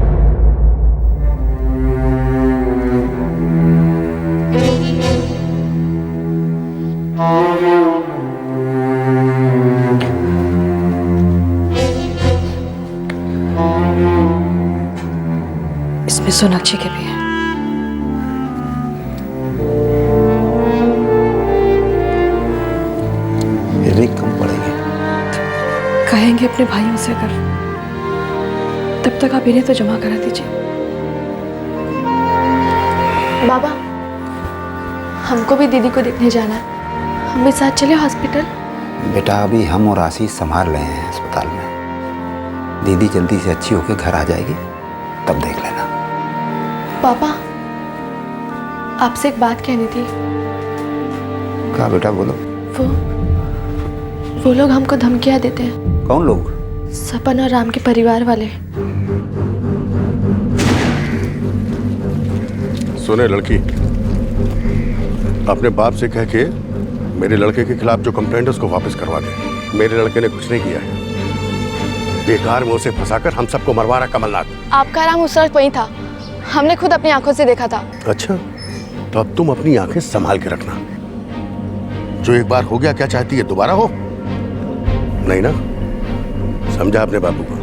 इसमें सोनाक्षी के भी है। मेरे कम पड़ेंगे। कहेंगे अपने भाइयों से अगर, तब तक आप इन्हें तो जमा करा दीजिए। बाबा, हमको भी दीदी को देखने जाना है, हम भी साथ चले हॉस्पिटल? बेटा अभी हम और आशीष संभाल रहे हैं अस्पताल में। दीदी जल्दी से अच्छी होकर घर आ जाएगी, तब देख लेना। पापा, आपसे एक बात कहनी थी। क्या बेटा बोलो। वो लोग हमको धमकियां देते हैं। कौन लोग? सपन और राम के परिवार वाले। सुने लड़की, अपने बाप से कह के मेरे लड़के के खिलाफ जो कंप्लेंट है उसको वापस करवा दे। मेरे लड़के ने कुछ नहीं किया है, बेकार में उसे फंसाकर हम सबको मरवा रहा कमलनाथ। आपका राम उस वक्त वहीं था, हमने खुद अपनी आंखों से देखा था। अच्छा, तो अब तुम अपनी आंखें संभाल के रखना। जो एक बार हो गया क्या चाहती है दोबारा हो? नहीं ना? समझा अपने बाबू को?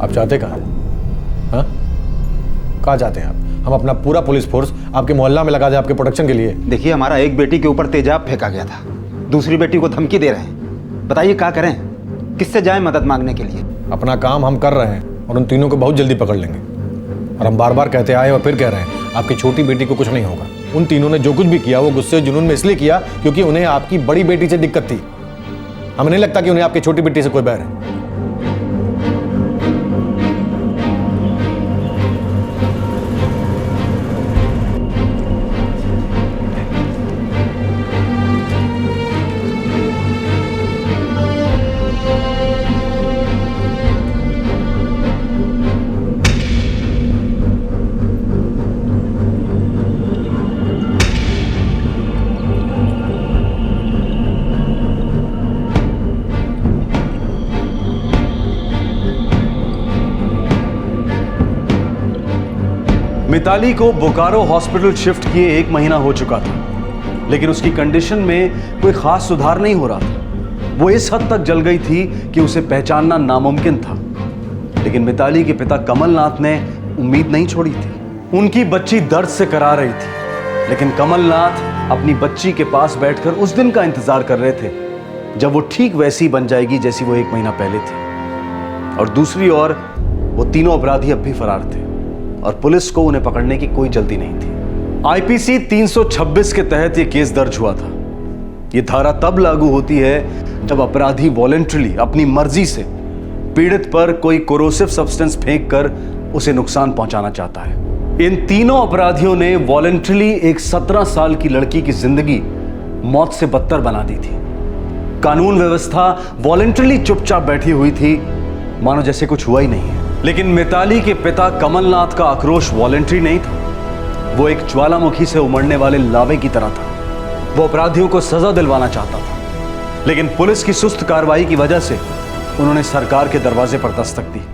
आप चाहते कहाँ हैं? हाँ? कहाँ चाहते हैं आप? हम अपना पूरा पुलिस फोर्स आपके मोहल्ला में लगा दे आपके प्रोटेक्शन के लिए। देखिए, हमारा एक बेटी के ऊपर तेजाब फेंका गया था, दूसरी बेटी को धमकी दे रहे हैं। बताइए क्या करें, किससे जाएं मदद मांगने के लिए? अपना काम हम कर रहे हैं और उन तीनों को बहुत जल्दी पकड़ लेंगे। और हम बार बार कहते आए और फिर कह रहे हैं, आपकी छोटी बेटी को कुछ नहीं होगा। उन तीनों ने जो कुछ भी किया वो गुस्से जुनून में इसलिए किया क्योंकि उन्हें आपकी बड़ी बेटी से दिक्कत थी। हमें नहीं लगता कि उन्हें आपकी छोटी बेटी से कोई बैर है। मिताली को बोकारो हॉस्पिटल शिफ्ट किए 1 महीना हो चुका था, लेकिन उसकी कंडीशन में कोई खास सुधार नहीं हो रहा था। वो इस हद तक जल गई थी कि उसे पहचानना नामुमकिन था। लेकिन मिताली के पिता कमलनाथ ने उम्मीद नहीं छोड़ी थी। उनकी बच्ची दर्द से करा रही थी, लेकिन कमलनाथ अपनी बच्ची के पास बैठकर उस दिन का इंतजार कर रहे थे जब वो ठीक वैसी बन जाएगी जैसी वो 1 महीना पहले थी। और दूसरी ओर वो तीनों अपराधी अब भी फरार थे और पुलिस को उन्हें पकड़ने की कोई जल्दी नहीं थी। आईपीसी 326 के तहत यह केस दर्ज हुआ था। यह धारा तब लागू होती है जब अपराधी वॉलंटरली अपनी मर्जी से पीड़ित पर कोई कोरोसिव सब्सटेंस फेंककर उसे नुकसान पहुंचाना चाहता है। इन तीनों अपराधियों ने वॉलंटरली एक 17 साल की लड़की की जिंदगी मौत से बदतर बना दी थी। कानून व्यवस्था वॉलंटरली चुपचाप बैठी हुई थी, मानो जैसे कुछ हुआ ही नहीं है। लेकिन मिताली के पिता कमलनाथ का आक्रोश वॉलंटरी नहीं था, वो एक ज्वालामुखी से उमड़ने वाले लावे की तरह था। वो अपराधियों को सजा दिलवाना चाहता था। लेकिन पुलिस की सुस्त कार्रवाई की वजह से उन्होंने सरकार के दरवाजे पर दस्तक दी।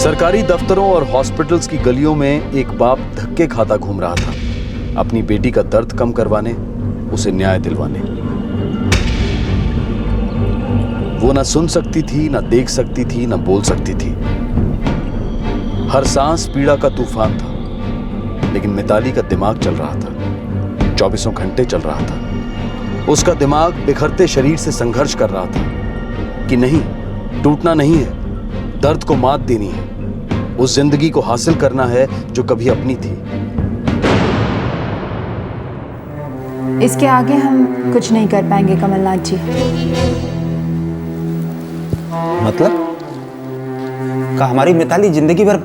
सरकारी दफ्तरों और हॉस्पिटल्स की गलियों में एक बाप धक्के खाता घूम रहा था, अपनी बेटी का दर्द कम करवाने, उसे न्याय दिलवाने। वो ना सुन सकती थी, ना देख सकती थी, ना बोल सकती थी। हर सांस पीड़ा का तूफान था, लेकिन मिताली का दिमाग चल रहा था, 24 घंटे चल रहा था। उसका दिमाग बिखरते शरीर से संघर्ष कर रहा था कि नहीं, टूटना नहीं है, दर्द को मात देनी है, उस जिंदगी को हासिल करना है जो कभी अपनी थी। इसके आगे हम कुछ नहीं कर पाएंगे कमलनाथ जी। मतलब का हमारी मिताली जिंदगी भर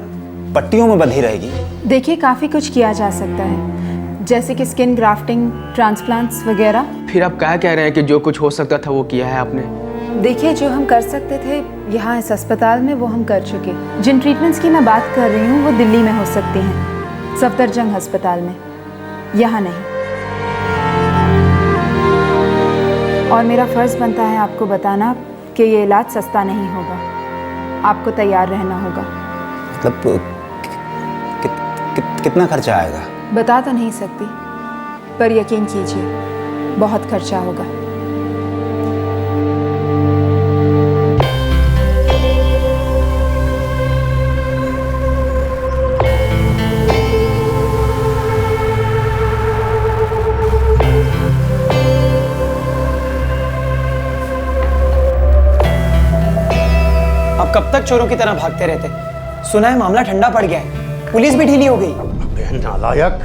पट्टियों में बंधी रहेगी? देखिए, काफ़ी कुछ किया जा सकता है, जैसे कि स्किन ग्राफ्टिंग, ट्रांसप्लांट्स वगैरह। फिर आप क्या कह रहे हैं कि जो कुछ हो सकता था वो किया है आपने? देखिए, जो हम कर सकते थे यहाँ इस अस्पताल में वो हम कर चुके। जिन ट्रीटमेंट्स की मैं बात कर रही हूँ वो दिल्ली में हो सकती हैं, सफदरजंग अस्पताल में, यहाँ नहीं। और मेरा फ़र्ज़ बनता है आपको बताना कि ये इलाज सस्ता नहीं होगा, आपको तैयार रहना होगा। मतलब कितना खर्चा आएगा? बता तो नहीं सकती, पर यकीन कीजिए बहुत खर्चा होगा। अब कब तक चोरों की तरह भागते रहते? सुना है मामला ठंडा पड़ गया है, पुलिस भी ढीली हो गई। अबे नालायक,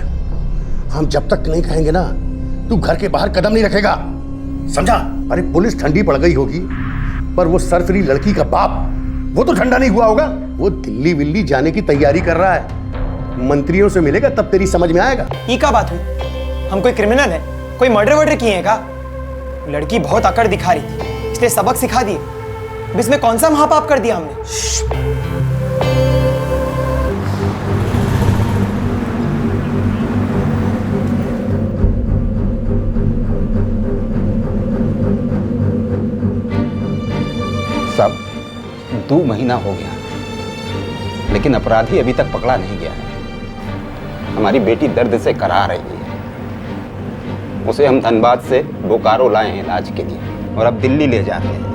हम जब तक नहीं कहेंगे ना, तू घर के बाहर कदम नहीं रखेगा, समझा? अरे पुलिस ठंडी पड़ गई होगी, पर वो सरफरी लड़की का बाप, वो तो ठंडा नहीं हुआ होगा। वो दिल्ली विल्ली जाने की तैयारी कर रहा है, मंत्रियों से मिलेगा तब तेरी समझ में आएगा। ये क्या बात हुई? हम कोई क्रिमिनल है? कोई मर्डर वर्डर किए हैं का? लड़की बहुत अकड़ दिखा रही थी, इसलिए सबक सिखा दिए। अब इसमें कौन सा महापाप कर दिया हमने? सब 2 महीना हो गया, लेकिन अपराधी अभी तक पकड़ा नहीं गया है। हमारी बेटी दर्द से करा रही है, उसे हम धनबाद से बोकारो लाए हैं इलाज के लिए, और अब दिल्ली ले जा रहे हैं।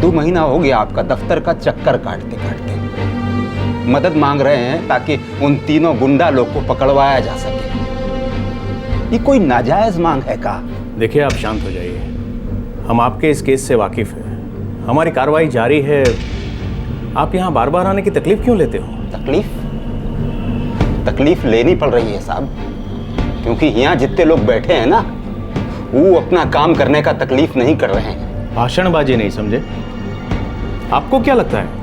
2 महीना हो गया आपका दफ्तर का चक्कर काटते काटते। मदद मांग रहे हैं ताकि उन तीनों गुंडा लोग को पकड़वाया जा सके। ये कोई नाजायज मांग है का? देखिए, आप शांत हो जाइए, हम आपके इस केस से वाकिफ हैं, हमारी कार्रवाई जारी है। आप यहाँ बार बार आने की तकलीफ क्यों लेते हो? तकलीफ लेनी पड़ रही है साहब, क्योंकि यहाँ जितने लोग बैठे हैं ना, वो अपना काम करने का तकलीफ नहीं कर रहे हैं। भाषणबाजी नहीं समझे? आपको क्या लगता है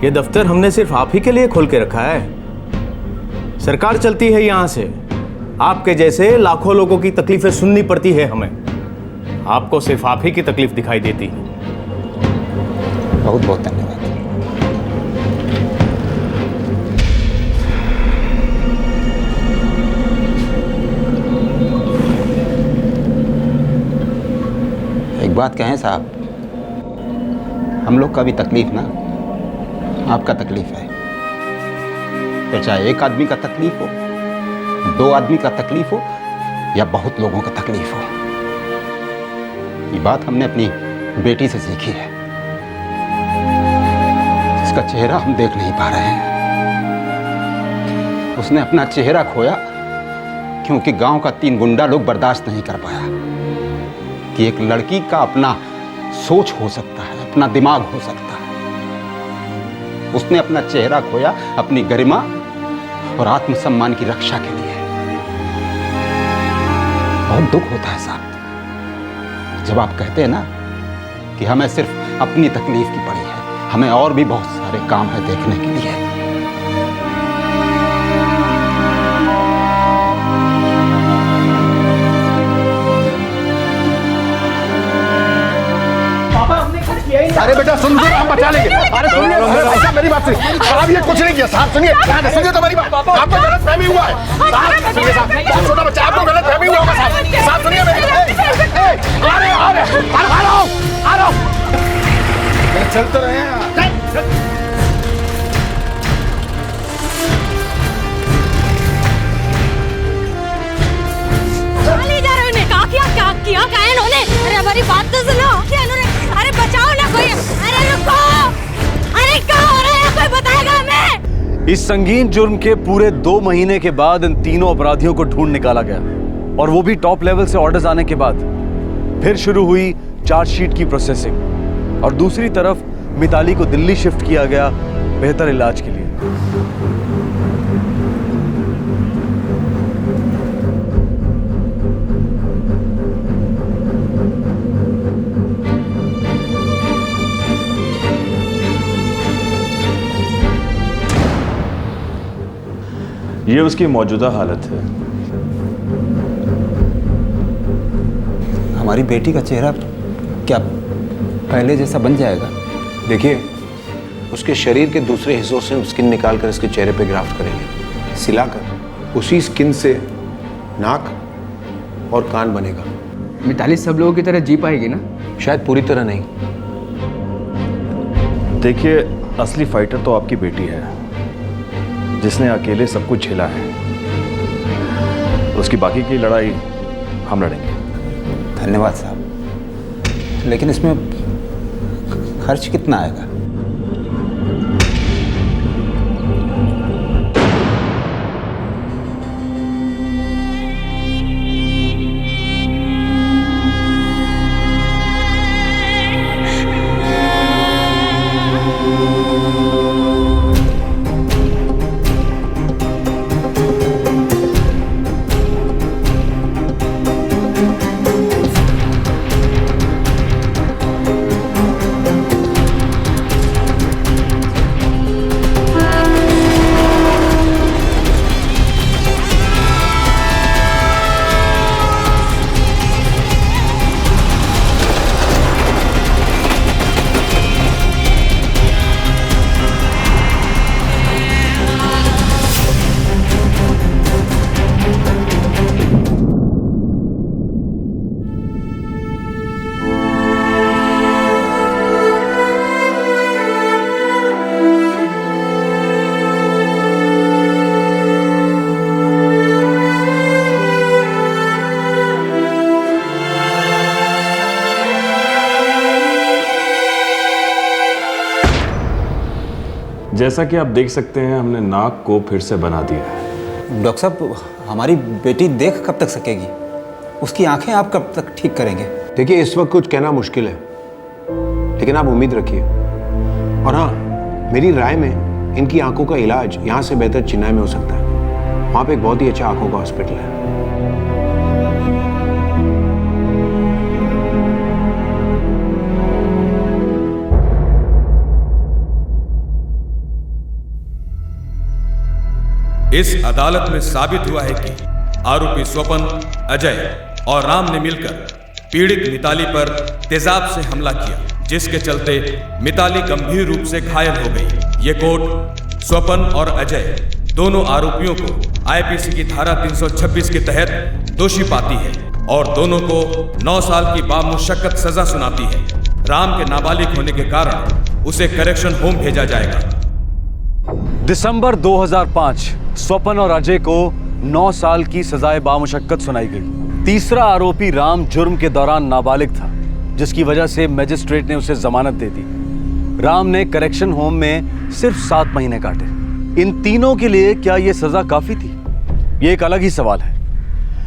ये दफ्तर हमने सिर्फ आप ही के लिए खोल के रखा है? सरकार चलती है यहाँ से, आपके जैसे लाखों लोगों की तकलीफें सुननी पड़ती है हमें। आपको सिर्फ आप ही की तकलीफ दिखाई देती है। बहुत बहुत धन्यवाद। एक बात कहें साहब, हम लोग का भी तकलीफ ना आपका तकलीफ है। तो चाहे एक आदमी का तकलीफ हो, 2 आदमी का तकलीफ हो, या बहुत लोगों का तकलीफ हो, ये बात हमने अपनी बेटी से सीखी है। इसका चेहरा हम देख नहीं पा रहे हैं। उसने अपना चेहरा खोया क्योंकि गांव का 3 गुंडा लोग बर्दाश्त नहीं कर पाया कि एक लड़की का अपना सोच हो सकता है, अपना दिमाग हो सकता है। उसने अपना चेहरा खोया अपनी गरिमा और आत्मसम्मान की रक्षा के लिए। बहुत दुख होता है साहब जब आप कहते हैं ना कि हमें सिर्फ अपनी तकलीफ की पड़ी है, हमें और भी बहुत सारे काम है देखने के लिए। अरे बेटा सुन, हम बचा लेंगे। अरे सुनिए, अरे मेरी बात सुनिए साहब, ये कुछ नहीं किया साहब, सुनिए सुनिए तो मेरी बात, आपको गलत फहमी हुआ है साहब, सुनिए साहब, छोटा बच्चा आपको गलत फहमी हुआ होगा साहब, साहब सुनिए मेरी, आ रहे हो चलते रहे हैं। क्या किया क्या इन्होंने? अरे हमारी बात तो सुनो, क्या इन्होंने? अरे बचाओ ना कोई, अरे रुको, अरे क्या हो रहा है, कोई बताएगा हमें? इस संगीन जुर्म के पूरे 2 महीने के बाद इन तीनों अपराधियों को ढूंढ निकाला गया, और वो भी टॉप लेवल से ऑर्डर्स आने के बाद। फिर शुरू हुई चार्जशीट की प्रोसेसिंग, और दूसरी तरफ मिताली को दिल्ली शिफ्ट किया गया बेहतर इलाज के लिए। ये उसकी मौजूदा हालत है। हमारी बेटी का चेहरा क्या पहले जैसा बन जाएगा? देखिए, उसके शरीर के दूसरे हिस्सों से स्किन निकालकर इसके चेहरे पे ग्राफ्ट करेंगे, सिलाकर उसी स्किन से नाक और कान बनेगा। मिताली सब लोगों की तरह जी पाएगी ना? शायद पूरी तरह नहीं। देखिए, असली फाइटर तो आपकी बेटी है, जिसने अकेले सब कुछ झेला है। उसकी बाकी की लड़ाई हम लड़ेंगे। धन्यवाद साहब, लेकिन इसमें खर्च कितना आएगा? जैसा कि आप देख सकते हैं, हमने नाक को फिर से बना दिया है। डॉक्टर साहब, हमारी बेटी देख कब तक सकेगी? उसकी आंखें आप कब तक ठीक करेंगे? देखिए, इस वक्त कुछ कहना मुश्किल है, लेकिन आप उम्मीद रखिए। और हाँ, मेरी राय में इनकी आंखों का इलाज यहाँ से बेहतर चेन्नई में हो सकता है। वहाँ पे एक बहुत ही अच्छा आंखों का हॉस्पिटल है। इस अदालत में साबित हुआ है कि आरोपी स्वपन, अजय और राम ने मिलकर पीड़ित मिताली पर तेजाब से हमला किया, जिसके चलते मिताली गंभीर रूप से घायल हो गई। ये कोर्ट स्वपन और अजय दोनों आरोपियों को आईपीसी की धारा 326 के तहत दोषी पाती है और दोनों को 9 साल की बामुशक्कत सजा सुनाती है। राम के नाबालिग होने के कारण उसे करेक्शन होम भेजा जाएगा। दिसंबर 2005 स्वपन और अजय को 9 साल की सजाए बामुशक्कत सुनाई गई। तीसरा आरोपी राम जुर्म के दौरान नाबालिग था, जिसकी वजह से मजिस्ट्रेट ने उसे जमानत दे दी। राम ने करेक्शन होम में सिर्फ 7 महीने काटे। इन तीनों के लिए क्या यह सजा काफी थी? यह एक अलग ही सवाल है।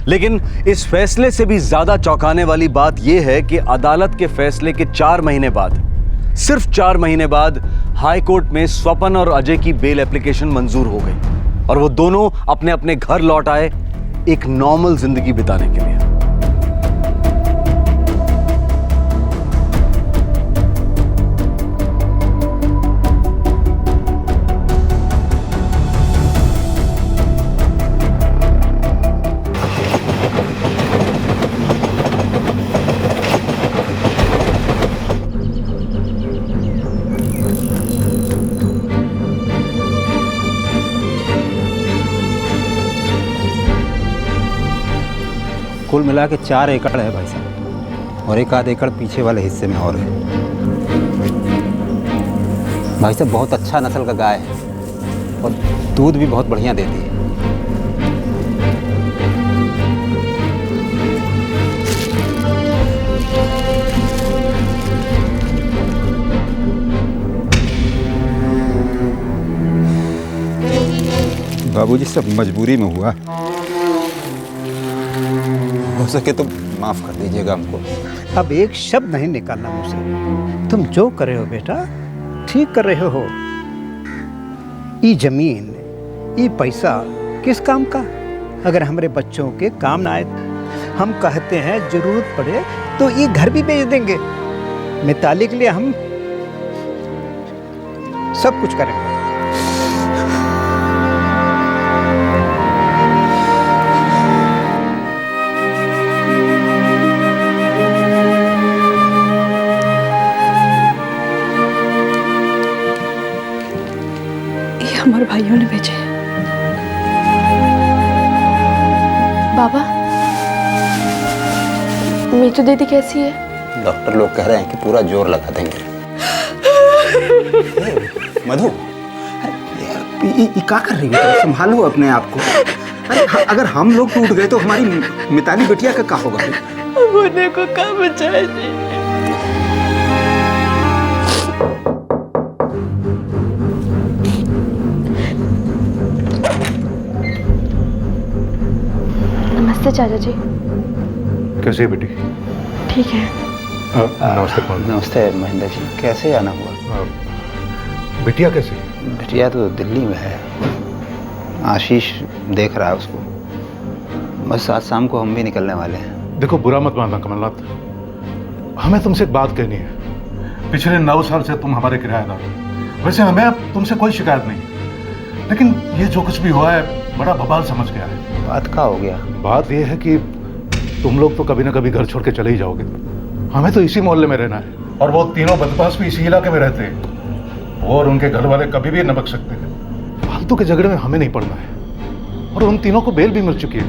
लेकिन इस फैसले से भी ज्यादा चौंकाने वाली बात यह है कि अदालत के फैसले के 4 महीने बाद, सिर्फ 4 महीने बाद, हाई कोर्ट में स्वपन और अजय की बेल एप्लीकेशन मंजूर हो गई और वो दोनों अपने अपने घर लौट आए एक नॉर्मल जिंदगी बिताने के लिए। कुल मिला के 4 एकड़ है भाई साहब, और 1 आध एकड़ पीछे वाले हिस्से में और है। भाई साहब बहुत अच्छा नस्ल का गाय है और दूध भी बहुत बढ़िया देती है। बाबूजी सब मजबूरी में हुआ, हो सके तो माफ कर दीजिएगा हमको। अब एक शब्द नहीं निकालना मुझसे। तुम जो कर रहे हो बेटा ठीक कर रहे हो। ये जमीन ये पैसा किस काम का, अगर हमारे बच्चों के काम ना आए। हम कहते हैं जरूरत पड़े तो ये घर भी बेच देंगे। मिताली के लिए हम सब कुछ करेंगे। हमारे भाइयों ने भेजे। बाबा, मीतू दीदी कैसी है? डॉक्टर लोग कह रहे हैं कि पूरा जोर लगा देंगे। मधु, ये क्या कर रही हो? संभालो अपने आप को। अरे अगर हम लोग टूट गए तो हमारी मिताली बिटिया का क्या होगा? मुन्ने को कहाँ बचाए जी? नमस्ते चाचा जी। कैसी है बेटी? ठीक है। नमस्ते। नमस्ते महेंद्र जी, कैसे आना हुआ? बिटिया कैसी? बिटिया तो दिल्ली में है, आशीष देख रहा है उसको। बस आज शाम को हम भी निकलने वाले हैं। देखो बुरा मत मानना कमलनाथ, हमें तुमसे एक बात कहनी है। पिछले 9 साल से तुम हमारे किराएदार हो। वैसे हमें अब तुमसे कोई शिकायत नहीं, लेकिन ये जो कुछ भी हुआ है बड़ा बवाल समझ गया है। बात क्या हो गया? बात ये है कि तुम लोग तो कभी ना कभी घर छोड़ के चले ही जाओगे। हमें तो इसी मोहल्ले में रहना है, और वो तीनों बदमाश भी इसी इलाके में रहते हैं। वो और उनके घर वाले कभी भी न बच सकते हैं। फालतू के झगड़े में हमें नहीं पड़ना है। और उन तीनों को बेल भी मिल चुकी है,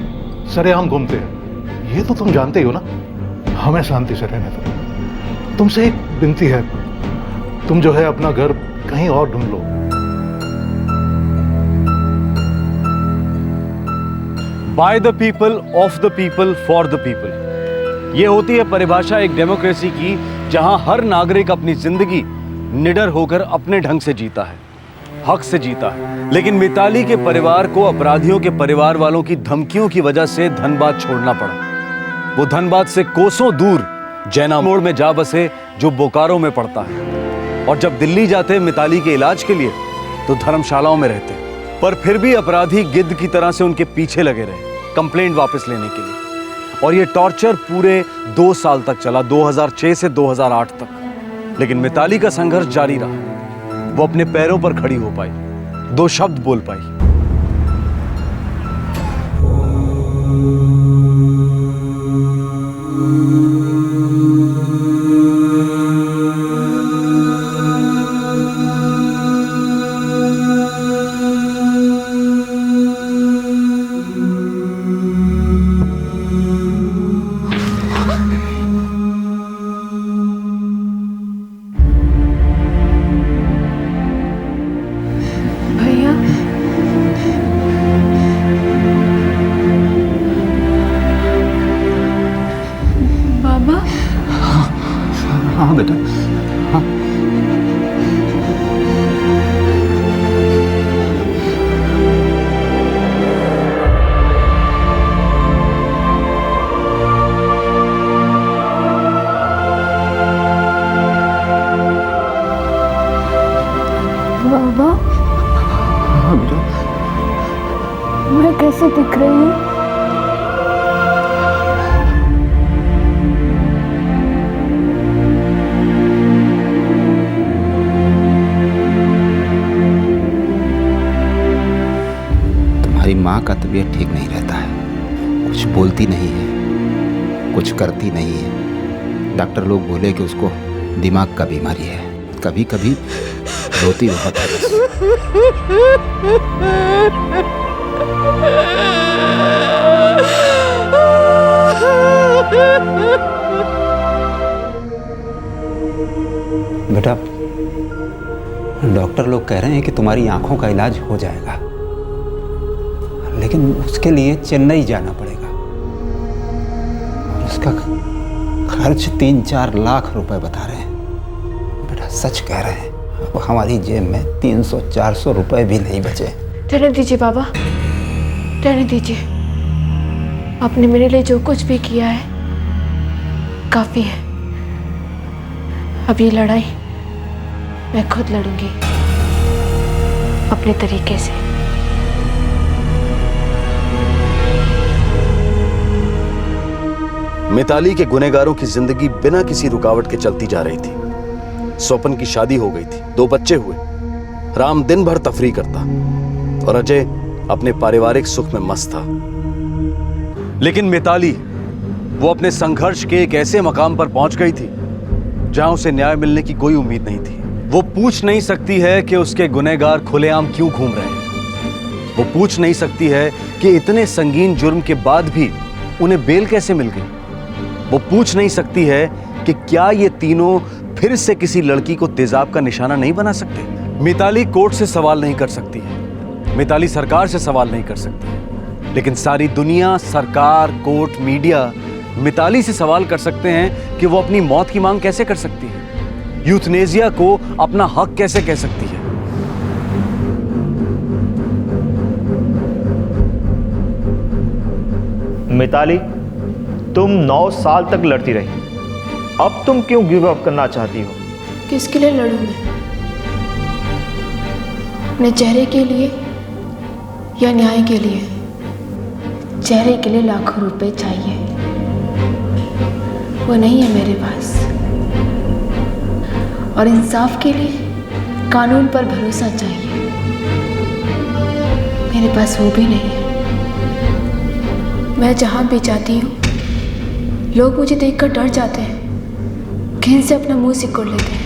सरेआम घूमते हैं। ये तो तुम जानते ही हो ना। हमें शांति से रहने दो। तुमसे एक विनती है, तुम जो है अपना घर कहीं और ढूंढ लो। By the people, of the people, for the people, ये होती है परिभाषा एक डेमोक्रेसी की, जहां हर नागरिक अपनी जिंदगी निडर होकर अपने ढंग से जीता है, हक से जीता है। लेकिन मिताली के परिवार को अपराधियों के परिवार वालों की धमकियों की वजह से धनबाद छोड़ना पड़ा। वो धनबाद से कोसों दूर जैना मोड़ में जा बसे, जो बोकारो में पड़ता है। और जब दिल्ली जाते मिताली के इलाज के लिए तो धर्मशालाओं में रहते, पर फिर भी अपराधी गिद्ध की तरह से उनके पीछे लगे रहे कंप्लेंट वापस लेने के लिए। और ये टॉर्चर पूरे 2 साल तक चला, 2006 से 2008 तक। लेकिन मिताली का संघर्ष जारी रहा। वो अपने पैरों पर खड़ी हो पाई, 2 शब्द बोल पाई। हाँ बेटा, हाँ। बाबा, हाँ बेटा, मैं कैसे दिख रही हूँ? माँ का तबीयत ठीक नहीं रहता है, कुछ बोलती नहीं है, कुछ करती नहीं है। डॉक्टर लोग बोले कि उसको दिमाग का बीमारी है, कभी कभी रोती बहुत है बस। डॉक्टर लोग कह रहे हैं कि तुम्हारी आंखों का इलाज हो जाएगा, लेकिन उसके लिए चेन्नई जाना पड़ेगा। उसका खर्च 3-4 लाख रुपए बता रहे हैं। बेटा सच कह रहे हैं, अब हमारी जेब में 300-400 रुपए भी नहीं बचे। रहने दीजिए बाबा, रहने दीजिए। आपने मेरे लिए जो कुछ भी किया है काफी है। अब ये लड़ाई मैं खुद लड़ूंगी अपने तरीके से। मिताली के गुनहगारों की जिंदगी बिना किसी रुकावट के चलती जा रही थी। स्वपन की शादी हो गई थी, 2 बच्चे हुए। राम दिन भर तफरीह करता और अजय अपने पारिवारिक सुख में मस्त था। लेकिन मिताली वो अपने संघर्ष के एक ऐसे मकाम पर पहुंच गई थी जहां उसे न्याय मिलने की कोई उम्मीद नहीं थी। वो पूछ नहीं सकती है कि उसके गुनहगार खुलेआम क्यों घूम रहे हैं। वो पूछ नहीं सकती है कि इतने संगीन जुर्म के बाद भी उन्हें बेल कैसे मिल गई। वो पूछ नहीं सकती है कि क्या ये तीनों फिर से किसी लड़की को तेजाब का निशाना नहीं बना सकते। मिताली कोर्ट से सवाल नहीं कर सकती है, मिताली सरकार से सवाल नहीं कर सकती है, लेकिन सारी दुनिया, सरकार, कोर्ट, मीडिया मिताली से सवाल कर सकते हैं कि वो अपनी मौत की मांग कैसे कर सकती है, यूथनेसिया को अपना हक कैसे कह सकती है। मिताली, तुम 9 साल तक लड़ती रही, अब तुम क्यों गिव अप करना चाहती हो? किसके लिए लड़ूं मैं? अपने चेहरे के लिए या न्याय के लिए? चेहरे के लिए लाखों रुपए चाहिए, वो नहीं है मेरे पास। और इंसाफ के लिए कानून पर भरोसा चाहिए, मेरे पास वो भी नहीं है। मैं जहां भी जाती हूँ लोग मुझे देखकर डर जाते हैं, घिन से अपना मुंह सिकोड़ लेते हैं।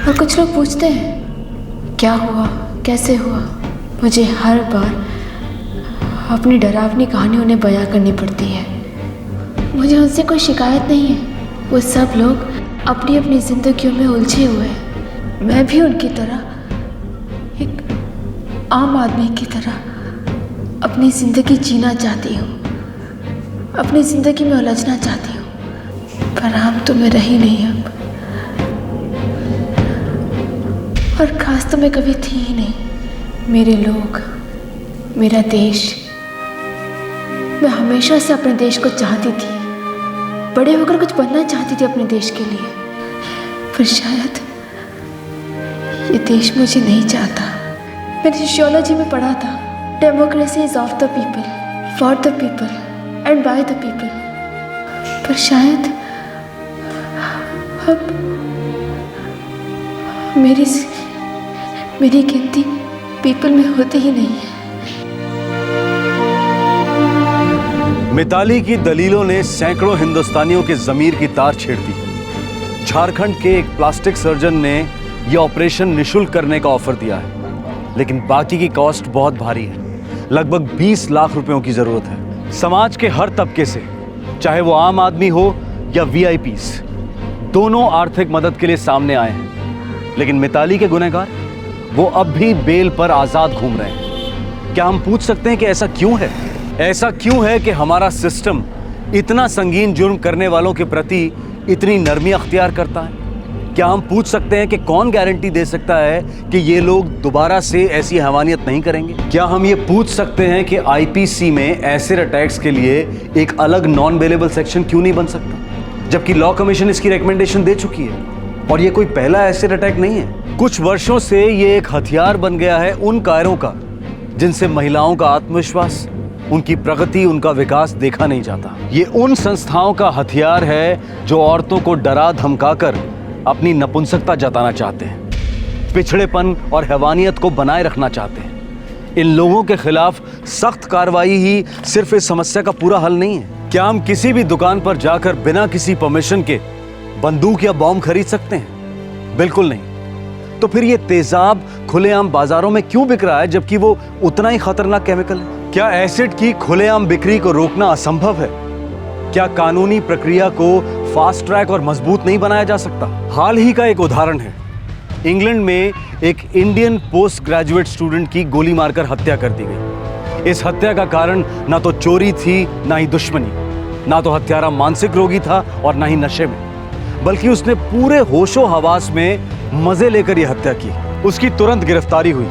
और कुछ लोग पूछते हैं क्या हुआ, कैसे हुआ। मुझे हर बार अपनी डरावनी कहानी उन्हें बयां करनी पड़ती है। मुझे उनसे कोई शिकायत नहीं है, वो सब लोग अपनी अपनी जिंदगियों में उलझे हुए हैं। मैं भी उनकी तरह, एक आम आदमी की तरह अपनी जिंदगी जीना चाहती हूँ, अपनी जिंदगी में उलझना चाहती हूँ, पर आम तो मैं रही नहीं अब, और खास तो मैं कभी थी ही नहीं। मेरे लोग, मेरा देश, मैं हमेशा से अपने देश को चाहती थी, बड़े होकर कुछ बनना चाहती थी अपने देश के लिए, पर शायद ये देश मुझे नहीं चाहता। मैंने सोशियोलॉजी में पढ़ा था, democracy is of the people, for the people and bye the people, पर शायद अब मेरी गिनती पीपल में होती ही नहीं है। मिताली की दलीलों ने सैकड़ों हिंदुस्तानियों के जमीर की तार छेड़ दी। झारखंड के एक प्लास्टिक सर्जन ने यह ऑपरेशन निशुल्क करने का ऑफर दिया है, लेकिन बाकी की कॉस्ट बहुत भारी है। लगभग 20 लाख रुपयों की जरूरत है। समाज के हर तबके से, चाहे वो आम आदमी हो या वीआईपीस, दोनों आर्थिक मदद के लिए सामने आए हैं। लेकिन मिताली के गुनहगार वो अब भी बेल पर आजाद घूम रहे हैं। क्या हम पूछ सकते हैं कि ऐसा क्यों है? ऐसा क्यों है कि हमारा सिस्टम इतना संगीन जुर्म करने वालों के प्रति इतनी नरमी अख्तियार करता है? क्या हम पूछ सकते हैं कि कौन गारंटी दे सकता है कि ये लोग दोबारा से ऐसी हैवानियत नहीं करेंगे? क्या हम ये पूछ सकते हैं कि आईपीसी में एसिड अटैक्स के लिए एक अलग नॉन बेलेबल सेक्शन क्यों नहीं बन सकता, जबकि लॉ कमीशन इसकी रिकमेंडेशन दे चुकी है? और ये कोई पहला एसिड अटैक नहीं है। कुछ वर्षों से ये एक हथियार बन गया है उन कायरों का जिनसे महिलाओं का आत्मविश्वास, उनकी प्रगति, उनका विकास देखा नहीं जाता। ये उन संस्थाओं का हथियार है जो औरतों को डरा धमकाकर अपनी नपुंसकता जताना चाहते हैं, पिछड़ेपन और हैवानियत को बनाए रखना चाहते हैं। इन लोगों के खिलाफ सख्त कार्रवाई ही सिर्फ इस समस्या का पूरा हल नहीं है। क्या हम किसी भी दुकान पर जाकर बिना किसी परमिशन के बंदूक या बॉम्ब खरीद सकते हैं? बिल्कुल नहीं। तो फिर ये तेजाब खुलेआम बाजारों में क्यों बिक रहा है, जबकि वो उतना ही खतरनाक केमिकल है? क्या एसिड की खुलेआम बिक्री को रोकना असंभव है? क्या कानूनी प्रक्रिया को फास्ट ट्रैक और मजबूत नहीं बनाया जा सकता? हाल ही का एक उदाहरण है इंग्लैंड में एक इंडियन पोस्ट ग्रेजुएट स्टूडेंट की गोली मारकर हत्या कर दी गई। इस हत्या का कारण ना तो चोरी थी, ना ही दुश्मनी, ना तो हत्यारा मानसिक रोगी था और ना ही नशे में, बल्कि उसने पूरे होशो हवास में मजे लेकर यह हत्या की। उसकी तुरंत गिरफ्तारी हुई,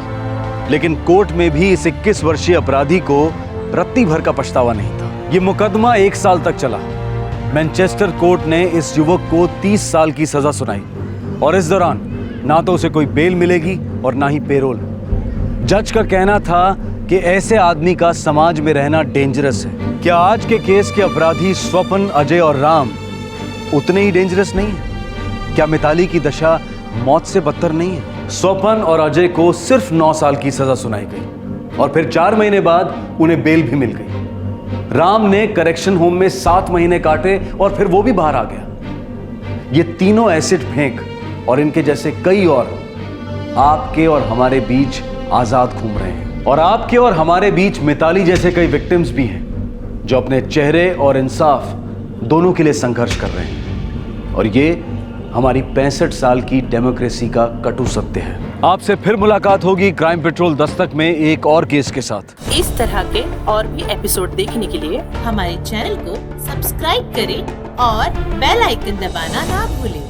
लेकिन कोर्ट में भी इस 21 वर्षीय अपराधी को रत्ती भर का पछतावा नहीं था। यह मुकदमा 1 साल तक चला। मैनचेस्टर कोर्ट ने इस युवक को 30 साल की सजा सुनाई और इस दौरान ना तो उसे कोई बेल मिलेगी और ना ही पेरोल। जज का कहना था कि ऐसे आदमी का समाज में रहना डेंजरस है। क्या आज के केस के अपराधी स्वपन, अजय और राम उतने ही डेंजरस नहीं है? क्या मिताली की दशा मौत से बदतर नहीं है? स्वपन और अजय को सिर्फ 9 साल की सजा सुनाई गई और फिर 4 महीने बाद उन्हें बेल भी मिल गई। राम ने करेक्शन होम में 7 महीने काटे और फिर वो भी बाहर आ गया। ये तीनों एसिड फेंक और इनके जैसे कई और आपके और हमारे बीच आजाद घूम रहे हैं। और आपके और हमारे बीच मिताली जैसे कई विक्टिम्स भी हैं जो अपने चेहरे और इंसाफ दोनों के लिए संघर्ष कर रहे हैं। और ये हमारी 65 साल की डेमोक्रेसी का कटु सत्य है। आपसे फिर मुलाकात होगी क्राइम पेट्रोल दस्तक में एक और केस के साथ। इस तरह के और भी एपिसोड देखने के लिए हमारे चैनल को सब्सक्राइब करें और बेल आइकन दबाना ना भूलें।